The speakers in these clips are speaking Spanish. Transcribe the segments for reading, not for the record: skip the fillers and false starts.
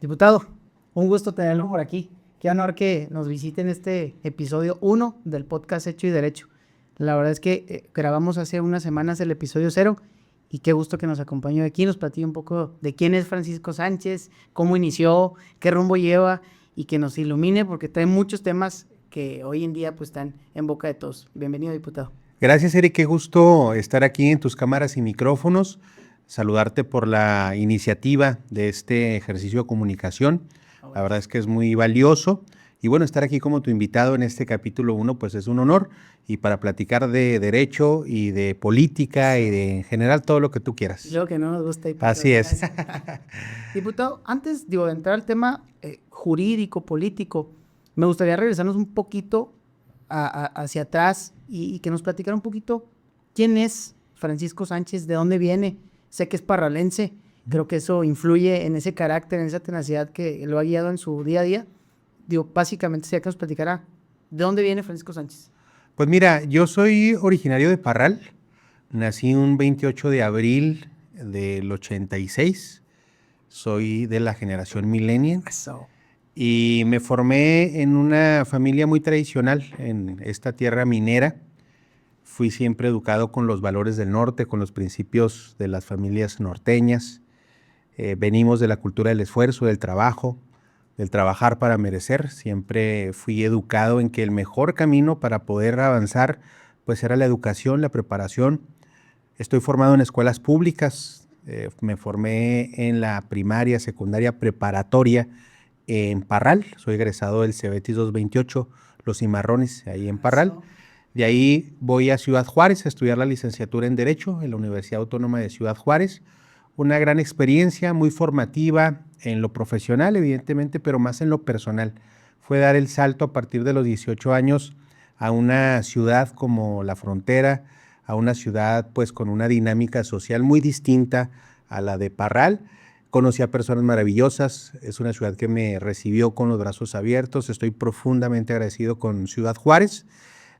Diputado, un gusto tenerlo por aquí. Qué honor que nos visiten este episodio 1 del podcast Hecho y Derecho. La verdad es que grabamos hace unas semanas el episodio 0 y qué gusto que nos acompañó aquí, nos platique un poco de quién es Francisco Sánchez, cómo inició, qué rumbo lleva y que nos ilumine porque trae muchos temas que hoy en día pues están en boca de todos. Bienvenido, diputado. Gracias, Eric. Qué gusto estar aquí en tus cámaras y micrófonos. Saludarte por la iniciativa de este ejercicio de comunicación. La verdad es que es muy valioso. Y bueno, estar aquí como tu invitado en este capítulo 1, pues es un honor. Y para platicar de derecho y de política y de en general todo lo que tú quieras. Lo que no nos gusta, diputado. Así es. Diputado, antes de entrar al tema jurídico, político, me gustaría regresarnos un poquito hacia atrás y que nos platicara un poquito quién es Francisco Sánchez, de dónde viene. Sé que es parralense, creo que eso influye en ese carácter, en esa tenacidad que lo ha guiado en su día a día. Digo, básicamente, sería que nos platicara de dónde viene Francisco Sánchez. Pues mira, yo soy originario de Parral. Nací un 28 de abril del 86. Soy de la generación millennial. Eso. Y me formé en una familia muy tradicional en esta tierra minera. Fui siempre educado con los valores del norte, con los principios de las familias norteñas. Venimos de la cultura del esfuerzo, del trabajo, del trabajar para merecer. Siempre fui educado en que el mejor camino para poder avanzar pues era la educación, la preparación. Estoy formado en escuelas públicas. Me formé en la primaria, secundaria, preparatoria en Parral. Soy egresado del Cebetis 228, Los Cimarrones, ahí en Parral. De ahí voy a Ciudad Juárez a estudiar la licenciatura en Derecho en la Universidad Autónoma de Ciudad Juárez. Una gran experiencia, muy formativa en lo profesional, evidentemente, pero más en lo personal. Fue dar el salto a partir de los 18 años a una ciudad como La Frontera, a una ciudad pues con una dinámica social muy distinta a la de Parral. Conocí a personas maravillosas, es una ciudad que me recibió con los brazos abiertos. Estoy profundamente agradecido con Ciudad Juárez.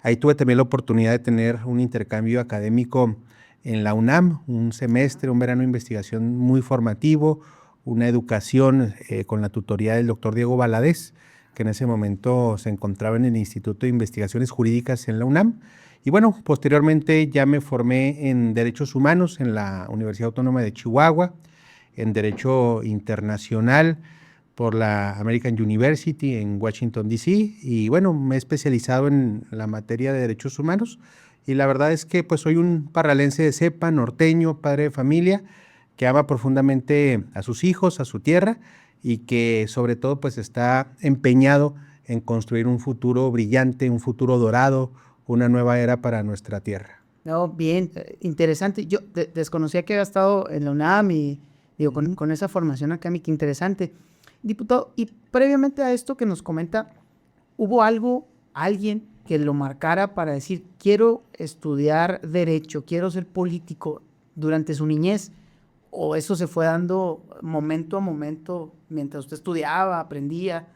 Ahí tuve también la oportunidad de tener un intercambio académico en la UNAM, un semestre, un verano de investigación muy formativo, una educación con la tutoría del doctor Diego Valadez, que en ese momento se encontraba en el Instituto de Investigaciones Jurídicas en la UNAM. Y bueno, posteriormente ya me formé en Derechos Humanos en la Universidad Autónoma de Chihuahua, en Derecho Internacional por la American University en Washington, D.C. Y bueno, me he especializado en la materia de derechos humanos y la verdad es que pues soy un parralense de cepa, norteño, padre de familia, que ama profundamente a sus hijos, a su tierra y que sobre todo pues está empeñado en construir un futuro brillante, un futuro dorado, una nueva era para nuestra tierra. No, bien, interesante. Yo desconocía que había estado en la UNAM y digo, con esa formación académica interesante. Diputado, y previamente a esto que nos comenta, ¿hubo algo, alguien que lo marcara para decir, quiero estudiar derecho, quiero ser político durante su niñez? ¿O eso se fue dando momento a momento mientras usted estudiaba, aprendía?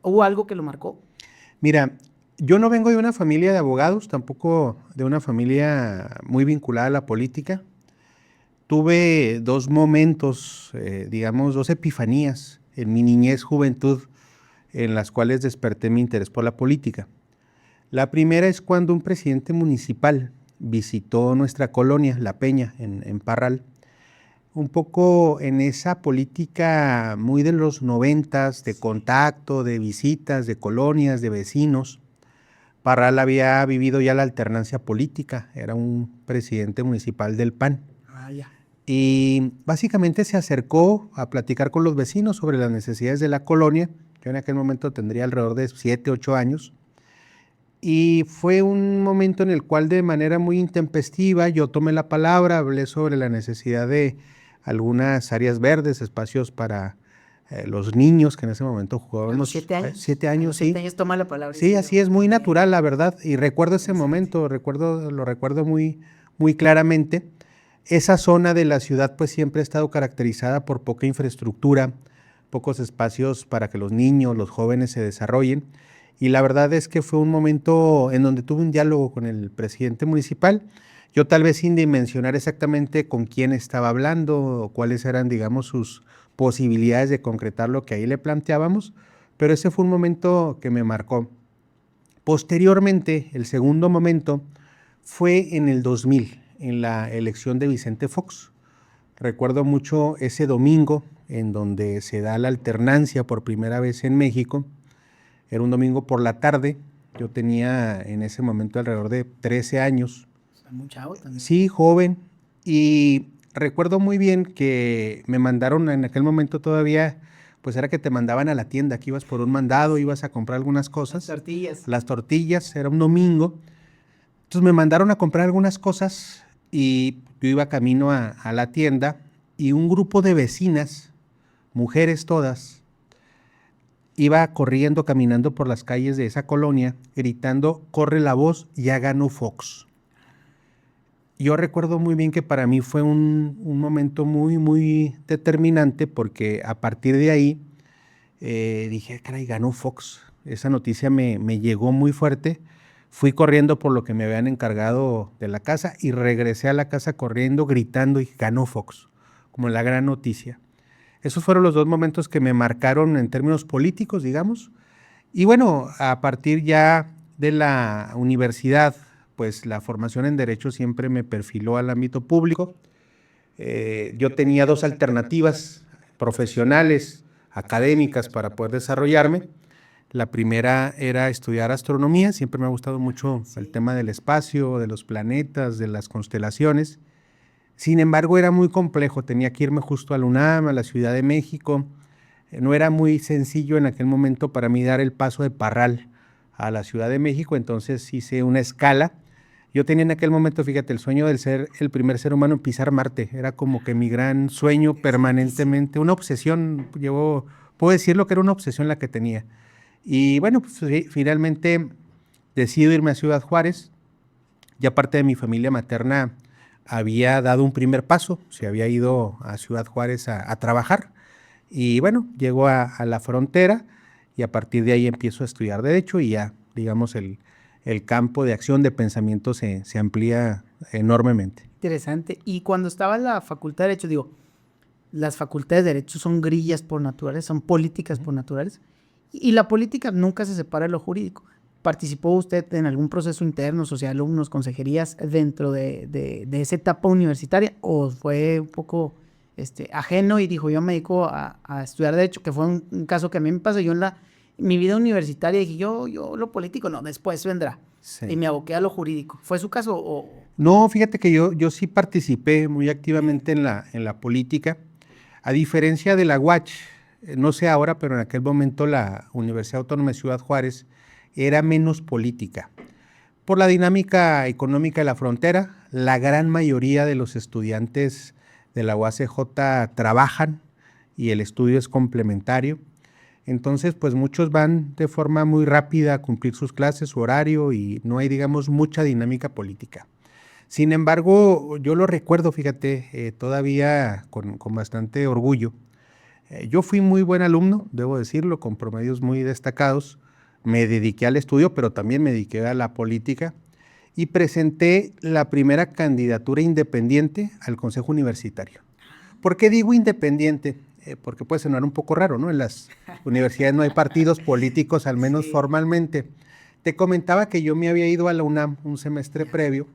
¿Hubo algo que lo marcó? Mira, yo no vengo de una familia de abogados, tampoco de una familia muy vinculada a la política. Tuve dos momentos, digamos, dos epifanías en mi niñez, juventud, en las cuales desperté mi interés por la política. La primera es cuando un presidente municipal visitó nuestra colonia, La Peña, en Parral, un poco en esa política muy de los 90s, de contacto, de visitas, de colonias, de vecinos. Parral había vivido ya la alternancia política, era un presidente municipal del PAN. Y básicamente se acercó a platicar con los vecinos sobre las necesidades de la colonia. Yo en aquel momento tendría alrededor de 7, 8 años. Y fue un momento en el cual de manera muy intempestiva yo tomé la palabra, hablé sobre la necesidad de algunas áreas verdes, espacios para los niños que en ese momento jugaban. ¿A los 7 años? 7 A años, los sí. 7 años toma la palabra. Sí, así es, muy natural, la verdad. Y recuerdo ese momento, lo recuerdo muy, muy claramente. Esa zona de la ciudad pues siempre ha estado caracterizada por poca infraestructura, pocos espacios para que los niños, los jóvenes se desarrollen. Y la verdad es que fue un momento en donde tuve un diálogo con el presidente municipal. Yo tal vez sin dimensionar exactamente con quién estaba hablando o cuáles eran, digamos, sus posibilidades de concretar lo que ahí le planteábamos, pero ese fue un momento que me marcó. Posteriormente, el segundo momento fue en el 2000, en la elección de Vicente Fox. Recuerdo mucho ese domingo en donde se da la alternancia por primera vez en México. Era un domingo por la tarde. Yo tenía en ese momento alrededor de 13 años. Muy chavo también. Sí, joven. Y recuerdo muy bien que me mandaron en aquel momento todavía, pues era que te mandaban a la tienda, que ibas por un mandado, ibas a comprar algunas cosas. Las tortillas. Las tortillas, era un domingo. Entonces me mandaron a comprar algunas cosas y yo iba camino a la tienda y un grupo de vecinas, mujeres todas, iba corriendo, caminando por las calles de esa colonia, gritando, corre la voz, ya ganó Fox. Yo recuerdo muy bien que para mí fue un momento muy, muy determinante porque a partir de ahí dije, caray, ganó Fox. Esa noticia me llegó muy fuerte. Fui corriendo por lo que me habían encargado de la casa y regresé a la casa corriendo, gritando y ganó Fox, como la gran noticia. Esos fueron los dos momentos que me marcaron en términos políticos, digamos. Y bueno, a partir ya de la universidad, pues la formación en Derecho siempre me perfiló al ámbito público. Yo tenía dos alternativas profesionales, académicas, para poder desarrollarme. La primera era estudiar astronomía, siempre me ha gustado mucho el tema del espacio, de los planetas, de las constelaciones. Sin embargo, era muy complejo, tenía que irme justo a la UNAM, a la Ciudad de México. No era muy sencillo en aquel momento para mí dar el paso de Parral a la Ciudad de México, entonces hice una escala. Yo tenía en aquel momento, fíjate, el sueño de ser el primer ser humano en pisar Marte. Era como que mi gran sueño permanentemente, una obsesión, puedo decirlo que era una obsesión la que tenía. Y bueno, pues, finalmente decido irme a Ciudad Juárez. Ya parte de mi familia materna había dado un primer paso, se había ido a Ciudad Juárez a trabajar. Y bueno, llego a la frontera y a partir de ahí empiezo a estudiar Derecho y ya, digamos, el campo de acción, de pensamiento se amplía enormemente. Interesante. Y cuando estaba en la Facultad de Derecho, digo, las facultades de Derecho son grillas por naturaleza, son políticas por naturaleza. Y la política nunca se separa de lo jurídico. ¿Participó usted en algún proceso interno, social, alumnos, consejerías dentro de esa etapa universitaria? ¿O fue un poco ajeno y dijo, yo me dedico a estudiar Derecho, que fue un caso que a mí me pasó? Yo en mi vida universitaria dije, yo lo político no, después vendrá. Sí. Y me aboqué a lo jurídico. ¿Fue su caso? O... No, fíjate que yo sí participé muy activamente en la política. A diferencia de la UACH, no sé ahora, pero en aquel momento la Universidad Autónoma de Ciudad Juárez era menos política. Por la dinámica económica de la frontera, la gran mayoría de los estudiantes de la UACJ trabajan y el estudio es complementario. Entonces, pues muchos van de forma muy rápida a cumplir sus clases, su horario y no hay, digamos, mucha dinámica política. Sin embargo, yo lo recuerdo, fíjate, todavía con bastante orgullo. Yo fui muy buen alumno, debo decirlo, con promedios muy destacados. Me dediqué al estudio, pero también me dediqué a la política y presenté la primera candidatura independiente al Consejo Universitario. ¿Por qué digo independiente? Porque puede sonar un poco raro, ¿no? En las universidades no hay partidos políticos, al menos sí, formalmente. Te comentaba que yo me había ido a la UNAM un semestre previo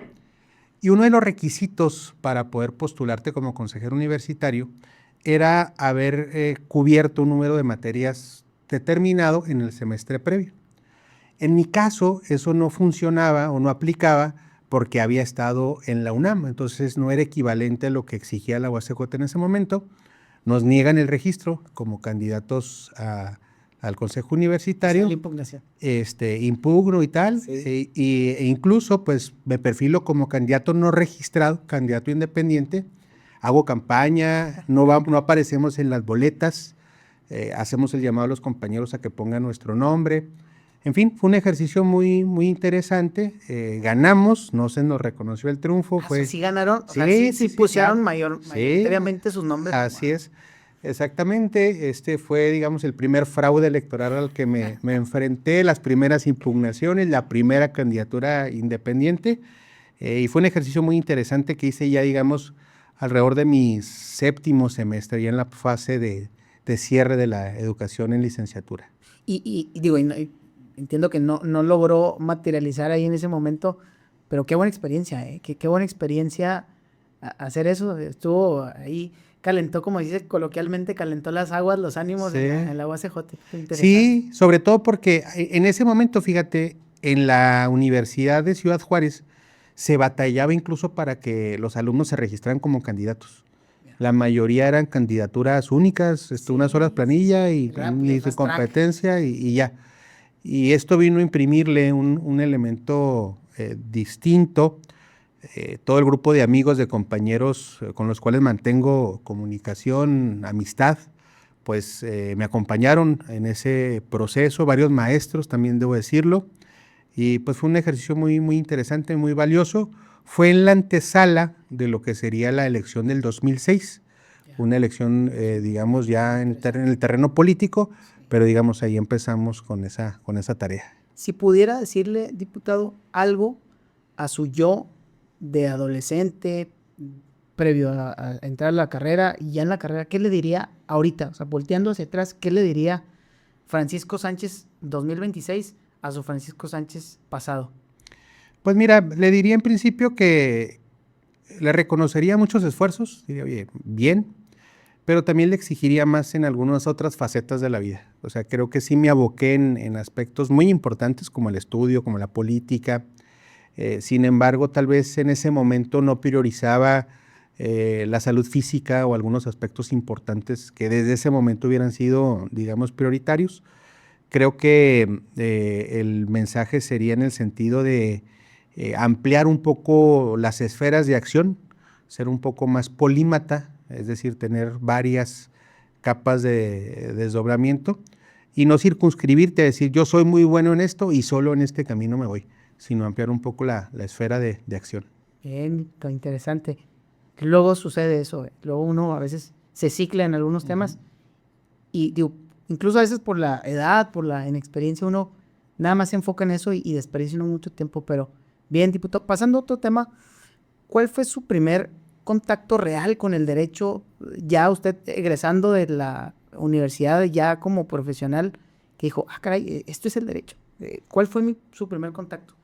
y uno de los requisitos para poder postularte como consejero universitario era haber cubierto un número de materias determinado en el semestre previo. En mi caso, eso no funcionaba o no aplicaba porque había estado en la UNAM, entonces no era equivalente a lo que exigía la UACJ en ese momento. Nos niegan el registro como candidatos al Consejo Universitario. La impugnación. Impugno y tal, sí. E incluso pues me perfilo como candidato no registrado, candidato independiente. Hago campaña, no aparecemos en las boletas, hacemos el llamado a los compañeros a que pongan nuestro nombre. En fin, fue un ejercicio muy, muy interesante. Ganamos, no se nos reconoció el triunfo. Fue... ¿Sí ganaron? Sí, o sea, sí pusieron mayoritariamente sus nombres. Así es, exactamente. Fue, digamos, el primer fraude electoral al que me enfrenté, las primeras impugnaciones, la primera candidatura independiente. Y fue un ejercicio muy interesante que hice ya, digamos, alrededor de mi séptimo semestre, ya en la fase de cierre de la educación en licenciatura. Y digo, entiendo que no logró materializar ahí en ese momento, pero qué buena experiencia, ¿eh? Qué buena experiencia hacer eso. Estuvo ahí, calentó, como dice coloquialmente, calentó las aguas, los ánimos Sí. en la UACJ. Qué interesante. Sí, sobre todo porque en ese momento, fíjate, en la Universidad de Ciudad Juárez se batallaba incluso para que los alumnos se registraran como candidatos. La mayoría eran candidaturas únicas, Sí, unas horas planilla sí, y rápido, ni de fast track. competencia y ya. Y esto vino a imprimirle un elemento distinto. Todo el grupo de amigos, de compañeros con los cuales mantengo comunicación, amistad, pues me acompañaron en ese proceso, varios maestros también debo decirlo, y pues fue un ejercicio muy interesante, muy valioso. Fue en la antesala de lo que sería la elección del 2006, una elección, digamos, ya en el terreno político, pero digamos ahí empezamos con esa tarea. Si pudiera decirle, diputado, algo a su yo de adolescente, previo a entrar a la carrera y ya en la carrera, ¿qué le diría ahorita? O sea, volteando hacia atrás, ¿qué le diría Francisco Sánchez 2026 a su Francisco Sánchez pasado? Pues mira, le diría en principio que le reconocería muchos esfuerzos, diría, oye, bien, pero también le exigiría más en algunas otras facetas de la vida. O sea, creo que sí me aboqué en aspectos muy importantes como el estudio, como la política. Sin embargo, tal vez en ese momento no priorizaba la salud física o algunos aspectos importantes que desde ese momento hubieran sido, digamos, prioritarios. Creo que el mensaje sería en el sentido de ampliar un poco las esferas de acción, ser un poco más polímata, es decir, tener varias capas de desdoblamiento y no circunscribirte a decir yo soy muy bueno en esto y solo en este camino me voy, sino ampliar un poco la esfera de acción. Bien, qué interesante. Luego sucede eso, luego uno a veces se cicla en algunos temas y digo, incluso a veces por la edad, por la inexperiencia, uno nada más se enfoca en eso y desperdicia uno mucho tiempo, pero bien, diputado, pasando a otro tema, ¿cuál fue su primer contacto real con el derecho, ya usted egresando de la universidad, ya como profesional, que dijo, ah, caray, esto es el derecho? ¿Cuál fue su primer contacto?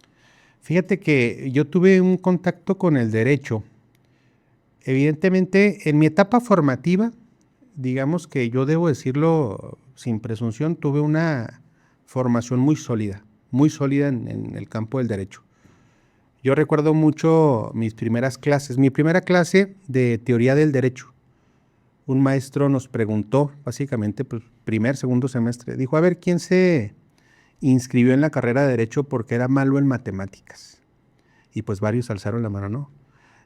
Fíjate que yo tuve un contacto con el derecho. Evidentemente, en mi etapa formativa, digamos que yo debo decirlo sin presunción, tuve una formación muy sólida en el campo del derecho. Yo recuerdo mucho mis primeras clases, mi primera clase de teoría del derecho. Un maestro nos preguntó, básicamente, pues, primer, segundo semestre, dijo, a ver, ¿quién se inscribió en la carrera de derecho porque era malo en matemáticas? Y pues varios alzaron la mano, ¿no?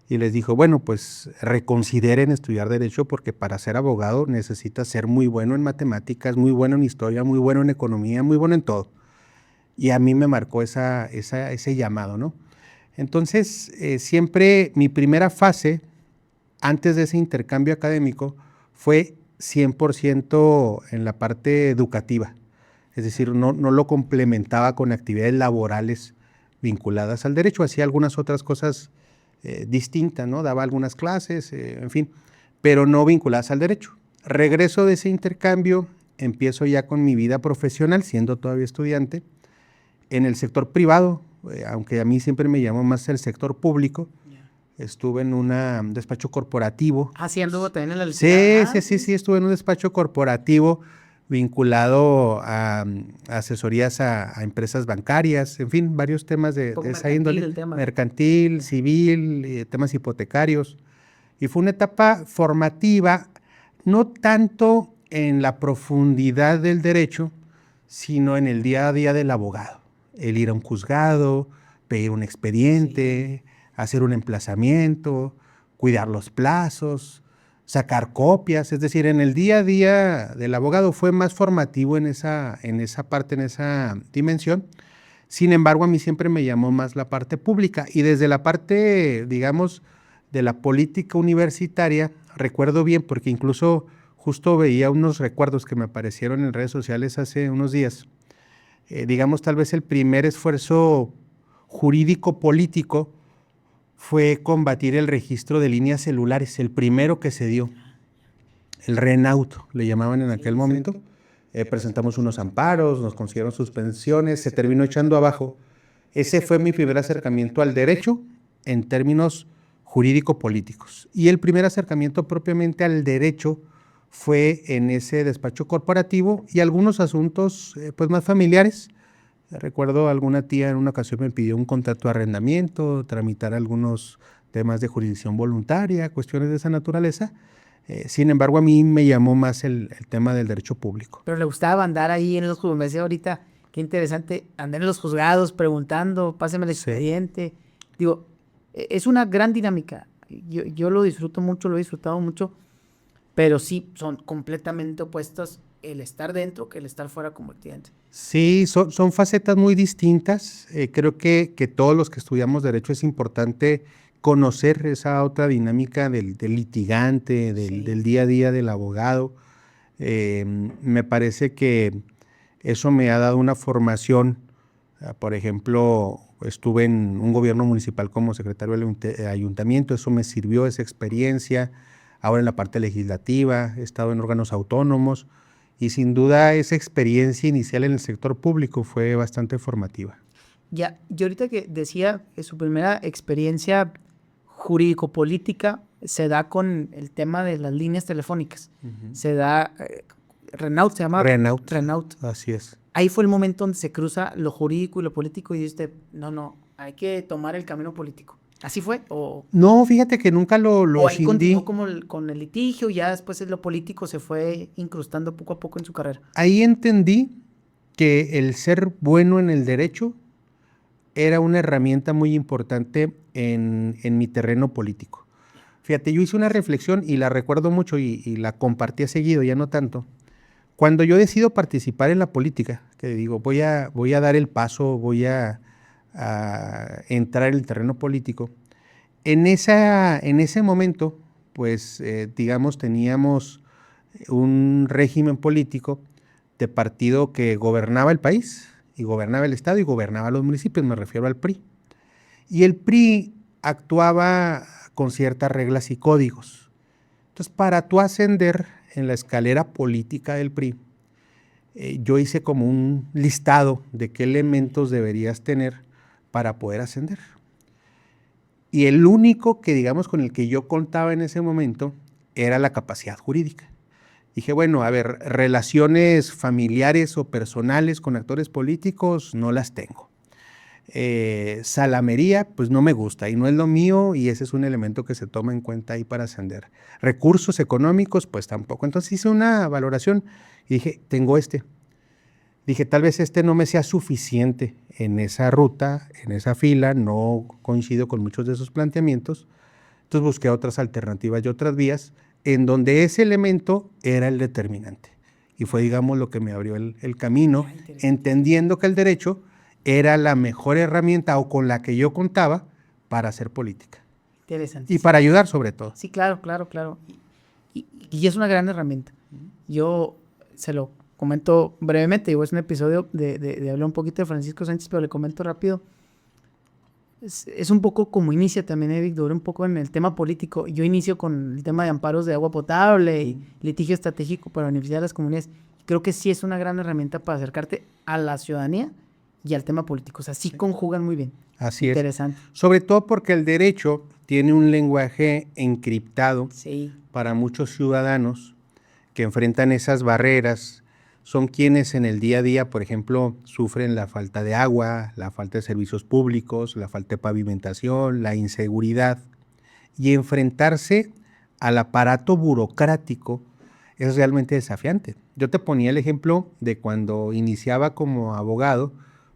Y les dijo, bueno, pues reconsideren estudiar derecho porque para ser abogado necesitas ser muy bueno en matemáticas, muy bueno en historia, muy bueno en economía, muy bueno en todo. Y a mí me marcó ese llamado, ¿no? Entonces, siempre mi primera fase, antes de ese intercambio académico, fue 100% en la parte educativa. Es decir, no lo complementaba con actividades laborales vinculadas al derecho, hacía algunas otras cosas distintas, ¿no? Daba algunas clases, en fin, pero no vinculadas al derecho. Regreso de ese intercambio, empiezo ya con mi vida profesional, siendo todavía estudiante, en el sector privado, aunque a mí siempre me llamó más el sector público. Estuve en un despacho corporativo. Ah, sí, anduvo también en la licenciatura. Sí, estuve en un despacho corporativo vinculado a asesorías a empresas bancarias, en fin, varios temas de esa índole, mercantil, civil, temas hipotecarios. Y fue una etapa formativa, no tanto en la profundidad del derecho, sino en el día a día del abogado. El ir a un juzgado, pedir un expediente, hacer un emplazamiento, cuidar los plazos, sacar copias, es decir, en el día a día del abogado fue más formativo en esa parte, en esa dimensión. Sin embargo, a mí siempre me llamó más la parte pública y desde la parte, digamos, de la política universitaria, recuerdo bien porque incluso justo veía unos recuerdos que me aparecieron en redes sociales hace unos días. Digamos, tal vez el primer esfuerzo jurídico político fue combatir el registro de líneas celulares, el primero que se dio, el Renault, le llamaban en aquel momento. Presentamos unos amparos, nos consiguieron suspensiones, se terminó echando abajo. Ese fue mi primer acercamiento al derecho en términos jurídico-políticos. Y el primer acercamiento propiamente al derecho fue en ese despacho corporativo y algunos asuntos pues más familiares. Recuerdo alguna tía en una ocasión me pidió un contrato de arrendamiento, tramitar algunos temas de jurisdicción voluntaria, cuestiones de esa naturaleza. Sin embargo, a mí me llamó más el tema del derecho público. Pero le gustaba andar ahí en los juzgados. Me decía ahorita, qué interesante, andar en los juzgados preguntando, páseme el expediente. Digo, es una gran dinámica. Yo lo disfruto mucho, lo he disfrutado mucho, pero sí son completamente opuestos el estar dentro que el estar fuera como cliente. Sí, son facetas muy distintas. Creo que todos los que estudiamos derecho es importante conocer esa otra dinámica del litigante, del día a día del abogado. Me parece que eso me ha dado una formación. Por ejemplo, estuve en un gobierno municipal como secretario del ayuntamiento, eso me sirvió, esa experiencia. Ahora en la parte legislativa, he estado en órganos autónomos y sin duda esa experiencia inicial en el sector público fue bastante formativa. Ya, yo ahorita que decía que su primera experiencia jurídico-política se da con el tema de las líneas telefónicas. Se da, Renault se llama. Renault. Así es. Ahí fue el momento donde se cruza lo jurídico y lo político y dice, no, hay que tomar el camino político. ¿Así fue? No, fíjate que nunca lo ahí continuó como con el litigio y ya después lo político se fue incrustando poco a poco en su carrera. Ahí entendí que el ser bueno en el derecho era una herramienta muy importante en mi terreno político. Fíjate, yo hice una reflexión y la recuerdo mucho y la compartí seguido, ya no tanto. Cuando yo decido participar en la política, que digo, voy a dar el paso, voy a entrar en el terreno político, en ese momento, pues, digamos, teníamos un régimen político de partido que gobernaba el país, y gobernaba el Estado, y gobernaba los municipios, me refiero al PRI. Y el PRI actuaba con ciertas reglas y códigos. Entonces, para tú ascender en la escalera política del PRI, yo hice como un listado de qué elementos deberías tener para poder ascender. Y el único que, digamos, con el que yo contaba en ese momento era la capacidad jurídica. Dije, bueno, a ver, relaciones familiares o personales con actores políticos no las tengo. Salamería, pues no me gusta y no es lo mío y ese es un elemento que se toma en cuenta ahí para ascender. Recursos económicos, pues tampoco. Entonces hice una valoración y dije, tengo este. Dije, tal vez este no me sea suficiente en esa ruta, en esa fila, no coincido con muchos de esos planteamientos. Entonces busqué otras alternativas y otras vías en donde ese elemento era el determinante. Y fue, digamos, lo que me abrió el camino, entendiendo que el derecho era la mejor herramienta o con la que yo contaba para hacer política. Interesante. Y para ayudar sobre todo. Sí, claro. Y es una gran herramienta. Yo se lo comento brevemente, digo, es un episodio de hablar un poquito de Francisco Sánchez, pero le comento rápido. Es un poco como inicia también Víctor, un poco en el tema político. Yo inicio con el tema de amparos de agua potable y litigio estratégico para beneficiar a las comunidades. Creo que sí es una gran herramienta para acercarte a la ciudadanía y al tema político. O sea, sí conjugan muy bien. Así es. Interesante. Sobre todo porque el derecho tiene un lenguaje encriptado para muchos ciudadanos que enfrentan esas barreras. Son quienes en el día a día, por ejemplo, sufren la falta de agua, la falta de servicios públicos, la falta de pavimentación, la inseguridad. Y enfrentarse al aparato burocrático es realmente desafiante. Yo te ponía el ejemplo de cuando iniciaba como abogado,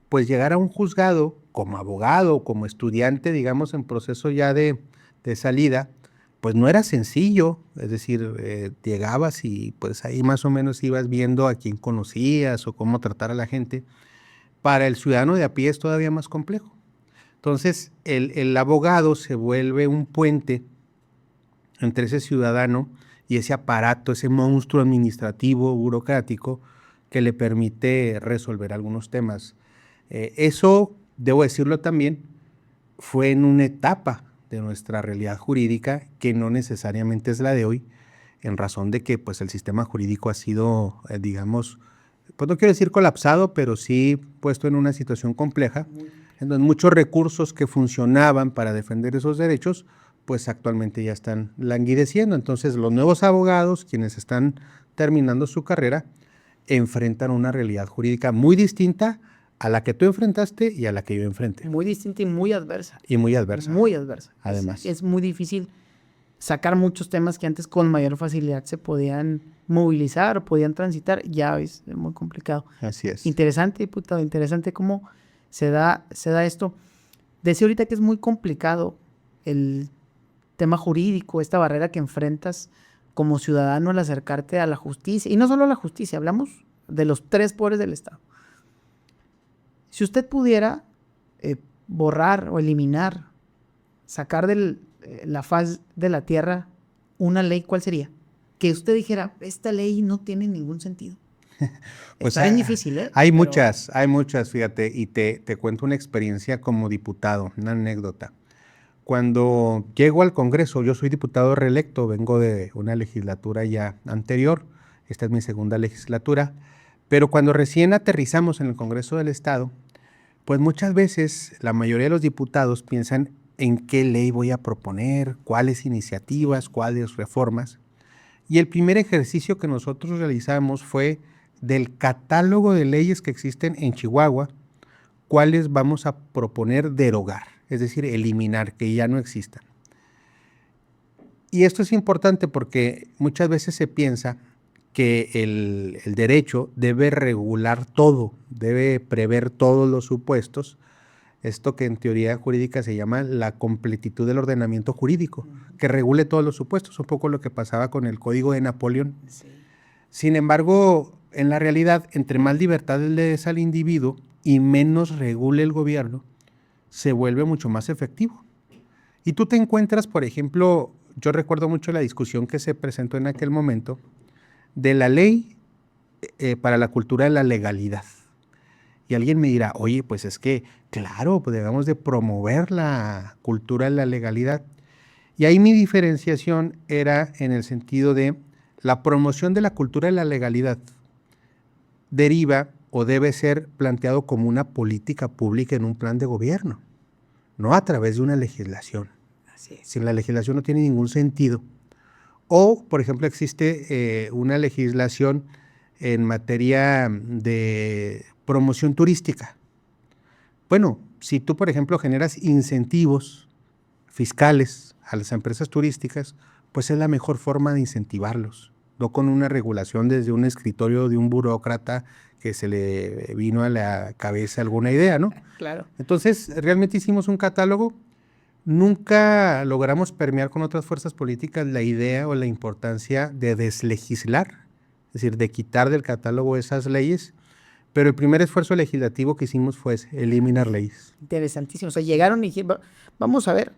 pues llegar a un juzgado como abogado, como estudiante, digamos, en proceso ya de salida, pues no era sencillo, es decir, llegabas y pues ahí más o menos ibas viendo a quién conocías o cómo tratar a la gente. Para el ciudadano de a pie es todavía más complejo. Entonces, el abogado se vuelve un puente entre ese ciudadano y ese aparato, ese monstruo administrativo, burocrático, que le permite resolver algunos temas. Eso, debo decirlo también, fue en una etapa de nuestra realidad jurídica, que no necesariamente es la de hoy, en razón de que pues el sistema jurídico ha sido, digamos, pues no quiero decir colapsado, pero sí puesto en una situación compleja, en donde muchos recursos que funcionaban para defender esos derechos, pues actualmente ya están languideciendo. Entonces los nuevos abogados, quienes están terminando su carrera, enfrentan una realidad jurídica muy distinta a la que tú enfrentaste y a la que yo enfrenté. Muy distinta y muy adversa. Y muy adversa. Muy adversa. Además. Es muy difícil sacar muchos temas que antes con mayor facilidad se podían movilizar o podían transitar. Ya es muy complicado. Así es. Interesante, diputado, interesante cómo se da esto. Decía ahorita que es muy complicado el tema jurídico, esta barrera que enfrentas como ciudadano al acercarte a la justicia. Y no solo a la justicia, hablamos de los 3 poderes del Estado. Si usted pudiera borrar o eliminar, sacar de la faz de la tierra una ley, ¿cuál sería? Que usted dijera, esta ley no tiene ningún sentido. Pues Está bien difícil, ¿eh? Hay muchas, fíjate, y te cuento una experiencia como diputado, una anécdota. Cuando llego al Congreso, yo soy diputado reelecto, vengo de una legislatura ya anterior, esta es mi segunda legislatura, pero cuando recién aterrizamos en el Congreso del Estado, pues muchas veces la mayoría de los diputados piensan en qué ley voy a proponer, cuáles iniciativas, cuáles reformas. Y el primer ejercicio que nosotros realizamos fue del catálogo de leyes que existen en Chihuahua, cuáles vamos a proponer derogar, es decir, eliminar, que ya no existan. Y esto es importante porque muchas veces se piensa que el derecho debe regular todo, debe prever todos los supuestos, esto que en teoría jurídica se llama la completitud del ordenamiento jurídico, que regule todos los supuestos, un poco lo que pasaba con el Código de Napoleón. Sí. Sin embargo, en la realidad, entre más libertad le des al individuo y menos regule el gobierno, se vuelve mucho más efectivo. Y tú te encuentras, por ejemplo, yo recuerdo mucho la discusión que se presentó en aquel momento de la ley para la cultura de la legalidad. Y alguien me dirá, oye, pues es que, claro, pues debemos de promover la cultura de la legalidad. Y ahí mi diferenciación era en el sentido de la promoción de la cultura de la legalidad deriva o debe ser planteado como una política pública en un plan de gobierno, no a través de una legislación. Así es. Si la legislación no tiene ningún sentido. O, por ejemplo, existe una legislación en materia de promoción turística. Bueno, si tú, por ejemplo, generas incentivos fiscales a las empresas turísticas, pues es la mejor forma de incentivarlos, no con una regulación desde un escritorio de un burócrata que se le vino a la cabeza alguna idea, ¿no? Claro. Entonces, realmente hicimos un catálogo. Nunca logramos permear con otras fuerzas políticas la idea o la importancia de deslegislar, es decir, de quitar del catálogo esas leyes, pero el primer esfuerzo legislativo que hicimos fue eliminar leyes. Interesantísimo. O sea, llegaron y dijeron, vamos a ver,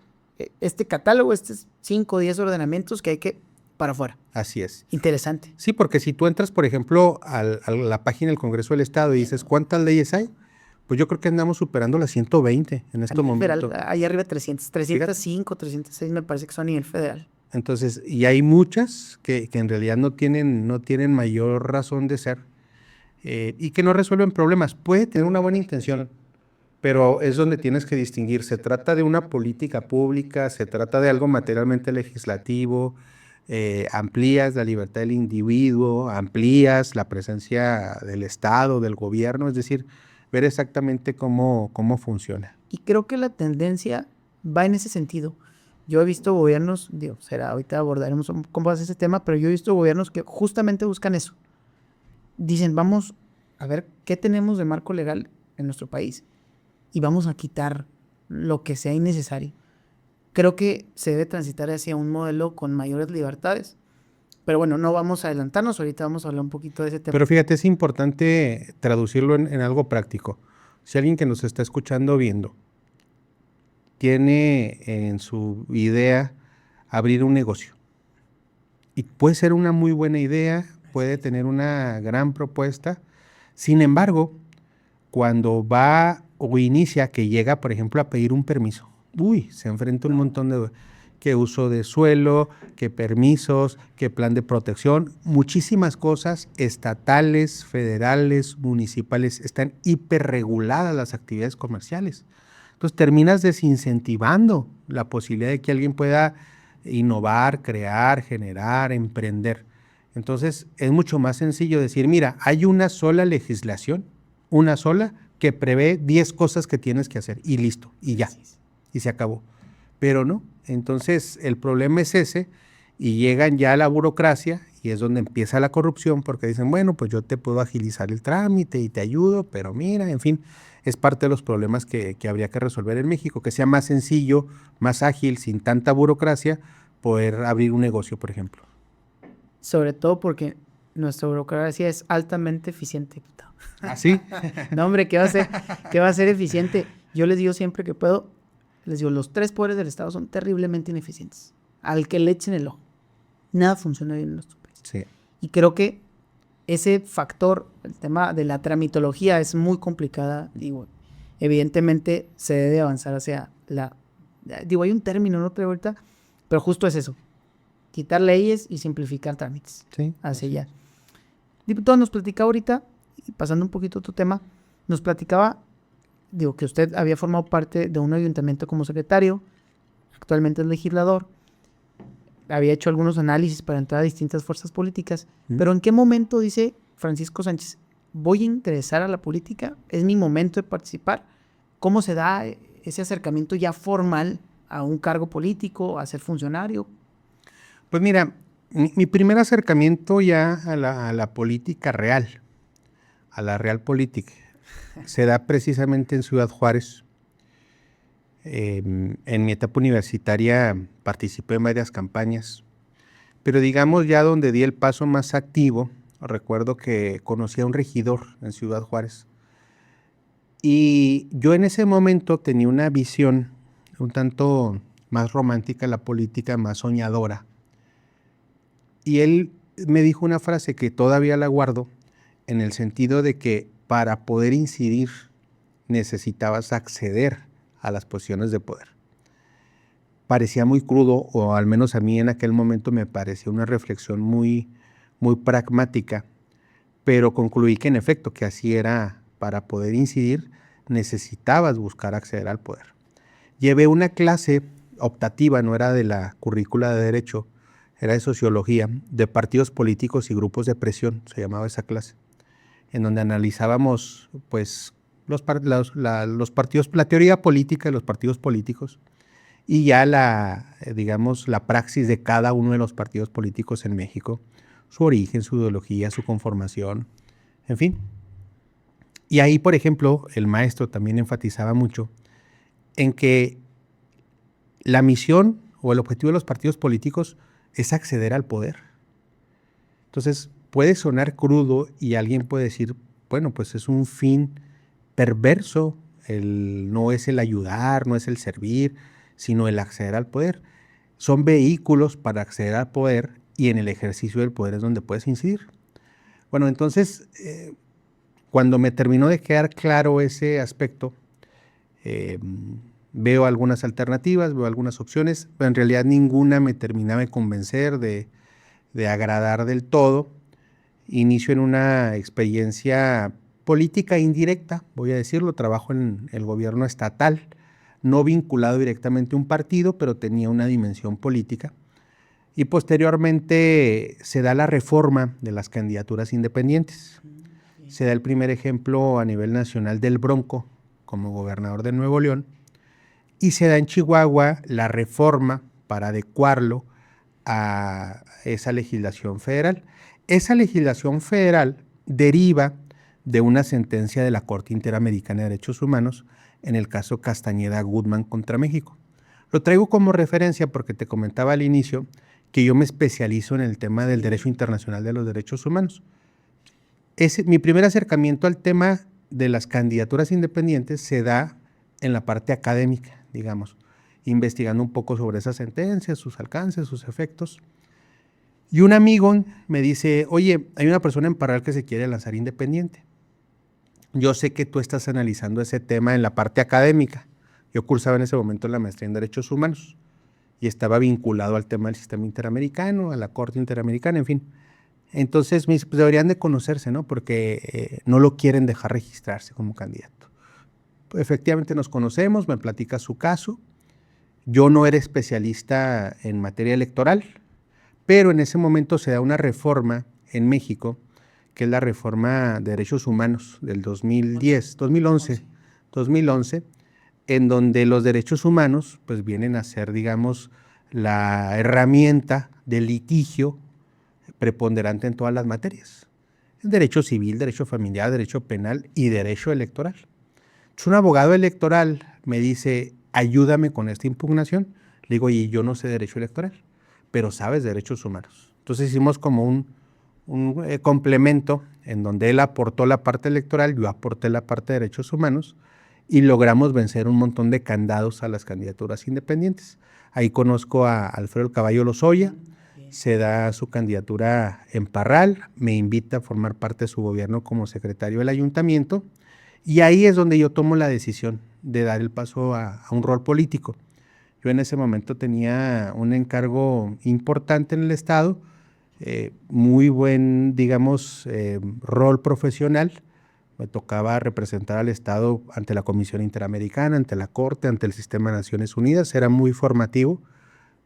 este catálogo, estos 5 o 10 ordenamientos que hay que para afuera. Así es. Interesante. Sí, porque si tú entras, por ejemplo, a la página del Congreso del Estado y dices, ¿cuántas leyes hay? Pues yo creo que andamos superando las 120 en este momento. Ahí arriba 300, 305, 306 me parece que son a nivel federal. Entonces, y hay muchas que en realidad no tienen mayor razón de ser y que no resuelven problemas. Puede tener una buena intención, pero es donde tienes que distinguir. Se trata de una política pública, se trata de algo materialmente legislativo, amplías la libertad del individuo, amplías la presencia del Estado, del gobierno, es decir, ver exactamente cómo funciona. Y creo que la tendencia va en ese sentido. Yo he visto gobiernos, ahorita abordaremos cómo hace ese tema, pero yo he visto gobiernos que justamente buscan eso. Dicen, vamos a ver qué tenemos de marco legal en nuestro país y vamos a quitar lo que sea innecesario. Creo que se debe transitar hacia un modelo con mayores libertades. Pero bueno, no vamos a adelantarnos, ahorita vamos a hablar un poquito de ese tema. Pero fíjate, es importante traducirlo en algo práctico. Si alguien que nos está escuchando o viendo tiene en su idea abrir un negocio, y puede ser una muy buena idea, puede tener una gran propuesta, sin embargo, cuando va o inicia, que llega, por ejemplo, a pedir un permiso, se enfrenta a un montón de que uso de suelo, que permisos, que plan de protección, muchísimas cosas estatales, federales, municipales, están hiperreguladas las actividades comerciales. Entonces terminas desincentivando la posibilidad de que alguien pueda innovar, crear, generar, emprender. Entonces es mucho más sencillo decir, mira, hay una sola legislación, una sola, que prevé 10 cosas que tienes que hacer y listo, y ya, y se acabó. Pero no, entonces el problema es ese y llegan ya a la burocracia y es donde empieza la corrupción porque dicen, bueno, pues yo te puedo agilizar el trámite y te ayudo, pero mira, en fin, es parte de los problemas que habría que resolver en México, que sea más sencillo, más ágil, sin tanta burocracia, poder abrir un negocio, por ejemplo. Sobre todo porque nuestra burocracia es altamente eficiente. ¿Ah, sí? No, hombre, ¿qué va a ser eficiente? Yo les digo siempre que puedo, les digo, los 3 poderes del Estado son terriblemente ineficientes. Al que le echen el ojo. Nada funciona bien en nuestro país. Sí. Y creo que ese factor, el tema de la tramitología es muy complicada. Digo, evidentemente se debe avanzar hacia digo, hay un término, no traigo ahorita, pero justo es eso. Quitar leyes y simplificar trámites. Sí. Hacia allá. Diputado, nos platicaba ahorita, y pasando un poquito a tu tema, nos platicaba, digo, que usted había formado parte de un ayuntamiento como secretario, actualmente es legislador, había hecho algunos análisis para entrar a distintas fuerzas políticas, pero ¿en qué momento dice Francisco Sánchez, voy a ingresar a la política, es mi momento de participar? ¿Cómo se da ese acercamiento ya formal a un cargo político, a ser funcionario? Pues mira, mi primer acercamiento ya a la política real, a la realpolitik, se da precisamente en Ciudad Juárez. En mi etapa universitaria participé en varias campañas, pero digamos ya donde di el paso más activo, recuerdo que conocí a un regidor en Ciudad Juárez y yo en ese momento tenía una visión un tanto más romántica de la política, más soñadora, y él me dijo una frase que todavía la guardo, en el sentido de que para poder incidir necesitabas acceder a las posiciones de poder. Parecía muy crudo, o al menos a mí en aquel momento me pareció una reflexión muy, muy pragmática, pero concluí que en efecto, que así era, para poder incidir necesitabas buscar acceder al poder. Llevé una clase optativa, no era de la currícula de Derecho, era de Sociología, de partidos políticos y grupos de presión, se llamaba esa clase, en donde analizábamos pues los partidos, la teoría política de los partidos políticos y ya digamos, la praxis de cada uno de los partidos políticos en México, su origen, su ideología, su conformación, en fin. Y ahí, por ejemplo, el maestro también enfatizaba mucho en que la misión o el objetivo de los partidos políticos es acceder al poder. Entonces, puede sonar crudo y alguien puede decir, bueno, pues es un fin perverso, no es el ayudar, no es el servir, sino el acceder al poder. Son vehículos para acceder al poder y en el ejercicio del poder es donde puedes incidir. Bueno, entonces, cuando me terminó de quedar claro ese aspecto, veo algunas alternativas, veo algunas opciones, pero en realidad ninguna me terminaba de convencer, de agradar del todo. Inicio en una experiencia política indirecta, voy a decirlo, trabajo en el gobierno estatal, no vinculado directamente a un partido, pero tenía una dimensión política. Y posteriormente se da la reforma de las candidaturas independientes. Se da el primer ejemplo a nivel nacional del Bronco, como gobernador de Nuevo León, y se da en Chihuahua la reforma para adecuarlo a esa legislación federal. Esa legislación federal deriva de una sentencia de la Corte Interamericana de Derechos Humanos en el caso Castañeda Goodman contra México. Lo traigo como referencia porque te comentaba al inicio que yo me especializo en el tema del derecho internacional de los derechos humanos. Mi primer acercamiento al tema de las candidaturas independientes se da en la parte académica, digamos, investigando un poco sobre esas sentencias, sus alcances, sus efectos. Y un amigo me dice, oye, hay una persona en Parral que se quiere lanzar independiente. Yo sé que tú estás analizando ese tema en la parte académica. Yo cursaba en ese momento la maestría en Derechos Humanos y estaba vinculado al tema del sistema interamericano, a la Corte Interamericana, en fin. Entonces me dice, pues deberían de conocerse, ¿no? Porque no lo quieren dejar registrarse como candidato. Pues, efectivamente nos conocemos, me platica su caso. Yo no era especialista en materia electoral, pero en ese momento se da una reforma en México, que es la reforma de derechos humanos del 2011, en donde los derechos humanos pues vienen a ser, digamos, la herramienta de litigio preponderante en todas las materias. Derecho civil, derecho familiar, derecho penal y derecho electoral. Entonces, un abogado electoral me dice, ayúdame con esta impugnación. Le digo, y yo no sé derecho electoral, pero sabes derechos humanos. Entonces hicimos como un complemento en donde él aportó la parte electoral, yo aporté la parte de derechos humanos y logramos vencer un montón de candados a las candidaturas independientes. Ahí conozco a Alfredo Caballo Lozoya, se da su candidatura en Parral, me invita a formar parte de su gobierno como secretario del ayuntamiento y ahí es donde yo tomo la decisión de dar el paso a un rol político. Yo en ese momento tenía un encargo importante en el Estado, muy buen, digamos, rol profesional. Me tocaba representar al Estado ante la Comisión Interamericana, ante la Corte, ante el Sistema de Naciones Unidas. Era muy formativo.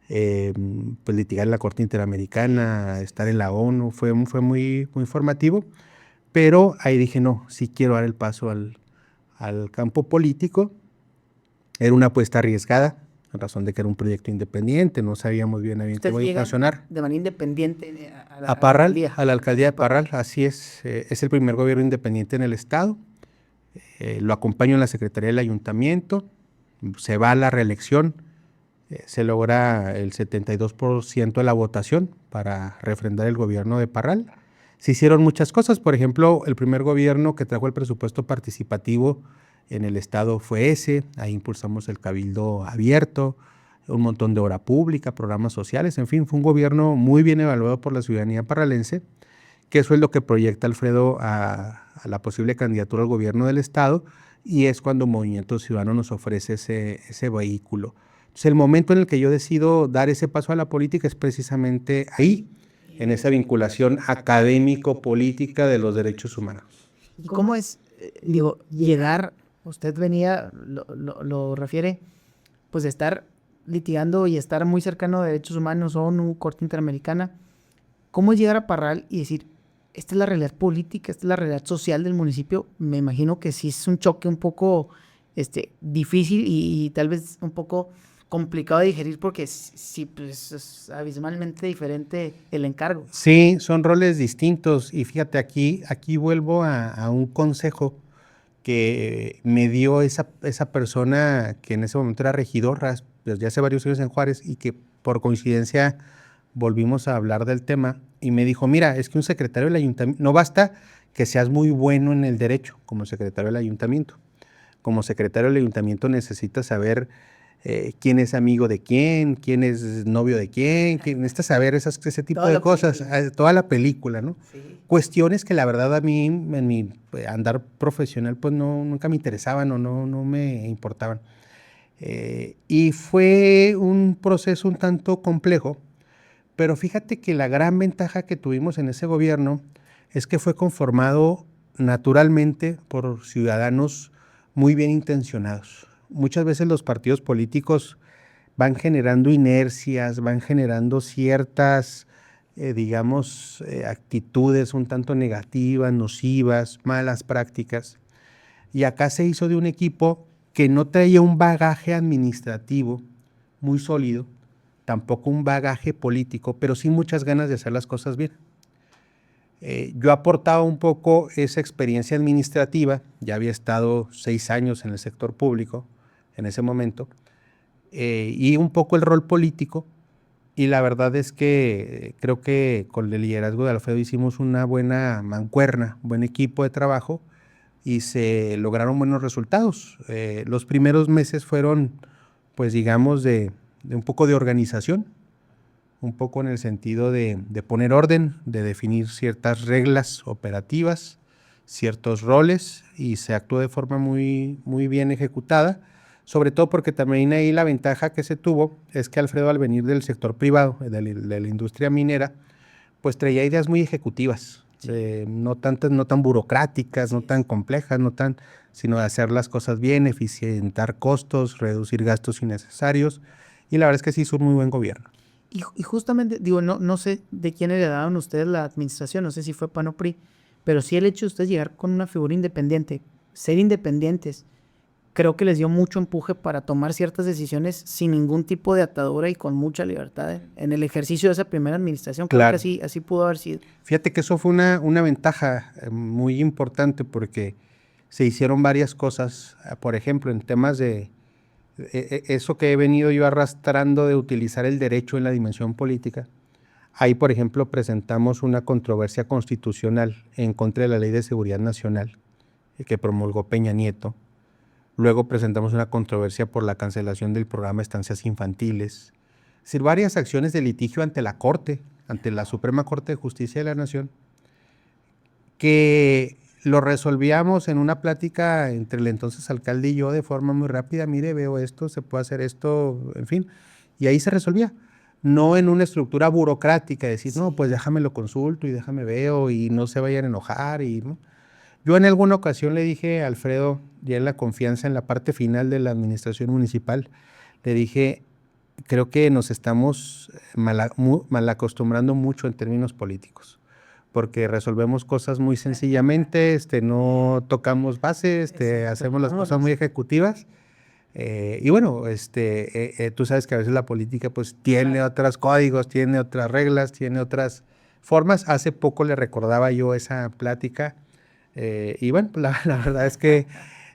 Pues litigar en la Corte Interamericana, estar en la ONU, fue muy, muy formativo. Pero ahí dije, no, sí quiero dar el paso al campo político. Era una apuesta arriesgada, en razón de que era un proyecto independiente, no sabíamos bien a bien cómo iba a funcionar. De manera independiente A Parral, a la alcaldía de Parral, así es el primer gobierno independiente en el estado. Lo acompaño en la secretaría del ayuntamiento, se va a la reelección, se logra el 72% de la votación para refrendar el gobierno de Parral. Se hicieron muchas cosas, por ejemplo, el primer gobierno que trajo el presupuesto participativo en el estado fue ese, ahí impulsamos el cabildo abierto, un montón de obra pública, programas sociales, en fin, fue un gobierno muy bien evaluado por la ciudadanía parralense, que eso es lo que proyecta Alfredo a la posible candidatura al gobierno del estado y es cuando Movimiento Ciudadano nos ofrece ese vehículo. Entonces, el momento en el que yo decido dar ese paso a la política es precisamente ahí, en esa vinculación académico-política de los derechos humanos. ¿Y cómo es, llegar, usted venía, lo refiere, pues de estar litigando y estar muy cercano de derechos humanos, ONU, Corte Interamericana, ¿cómo es llegar a Parral y decir, esta es la realidad política, esta es la realidad social del municipio? Me imagino que sí es un choque un poco difícil y tal vez un poco complicado de digerir porque sí, pues es abismalmente diferente el encargo. Sí, son roles distintos y fíjate, aquí vuelvo a un consejo que me dio esa persona que en ese momento era regidora desde hace varios años en Juárez y que por coincidencia volvimos a hablar del tema y me dijo, mira, es que un secretario del ayuntamiento, no basta que seas muy bueno en el derecho como secretario del ayuntamiento. Como secretario del ayuntamiento necesitas saber quién es amigo de quién es novio de quién, necesitas saber ese tipo de cosas, toda la película, ¿no? Sí. Cuestiones que la verdad a mí en mi andar profesional pues nunca me interesaban o no me importaban. Y fue un proceso un tanto complejo, pero fíjate que la gran ventaja que tuvimos en ese gobierno es que fue conformado naturalmente por ciudadanos muy bien intencionados. Muchas veces los partidos políticos van generando inercias, van generando ciertas, actitudes un tanto negativas, nocivas, malas prácticas. Y acá se hizo de un equipo que no traía un bagaje administrativo muy sólido, tampoco un bagaje político, pero sí muchas ganas de hacer las cosas bien. Yo aportaba un poco esa experiencia administrativa, ya había estado 6 años en el sector público en ese momento, y un poco el rol político, y la verdad es que creo que con el liderazgo de Alfredo hicimos una buena mancuerna, buen equipo de trabajo, y se lograron buenos resultados. Los primeros meses fueron, pues digamos, de un poco de organización, un poco en el sentido de poner orden, de definir ciertas reglas operativas, ciertos roles, y se actuó de forma muy, muy bien ejecutada. sobre todo porque también ahí la ventaja que se tuvo es que Alfredo, al venir del sector privado, de la industria minera, pues traía ideas muy ejecutivas, no tan burocráticas, no tan complejas, sino de hacer las cosas bien, eficientar costos, reducir gastos innecesarios, y la verdad es que sí hizo un muy buen gobierno. Y justamente, digo, no sé de quién heredaron ustedes la administración, no sé si fue PAN o PRI, pero sí el hecho de ustedes llegar con una figura independiente, ser independientes, creo que les dio mucho empuje para tomar ciertas decisiones sin ningún tipo de atadura y con mucha libertad en el ejercicio de esa primera administración. Claro. Creo que así pudo haber sido. Fíjate que eso fue una ventaja muy importante porque se hicieron varias cosas, por ejemplo, en temas de eso que he venido yo arrastrando de utilizar el derecho en la dimensión política. Ahí, por ejemplo, presentamos una controversia constitucional en contra de la Ley de Seguridad Nacional que promulgó Peña Nieto. Luego presentamos una controversia por la cancelación del programa de estancias infantiles. Es decir, varias acciones de litigio ante la Corte, ante la Suprema Corte de Justicia de la Nación, que lo resolvíamos en una plática entre el entonces alcalde y yo de forma muy rápida. Mire, veo esto, se puede hacer esto, en fin. Y ahí se resolvía. No en una estructura burocrática, decir, no, pues déjame lo consulto y déjame veo y no se vayan a enojar. ¿No? Yo en alguna ocasión le dije a Alfredo, ya en la confianza en la parte final de la administración municipal, le dije, creo que nos estamos mal acostumbrando mucho en términos políticos, porque resolvemos cosas muy sencillamente, no tocamos bases, hacemos las cosas muy ejecutivas. Y bueno, tú sabes que a veces la política pues tiene otros códigos, tiene otras reglas, tiene otras formas. Hace poco le recordaba yo esa plática y bueno, la verdad es que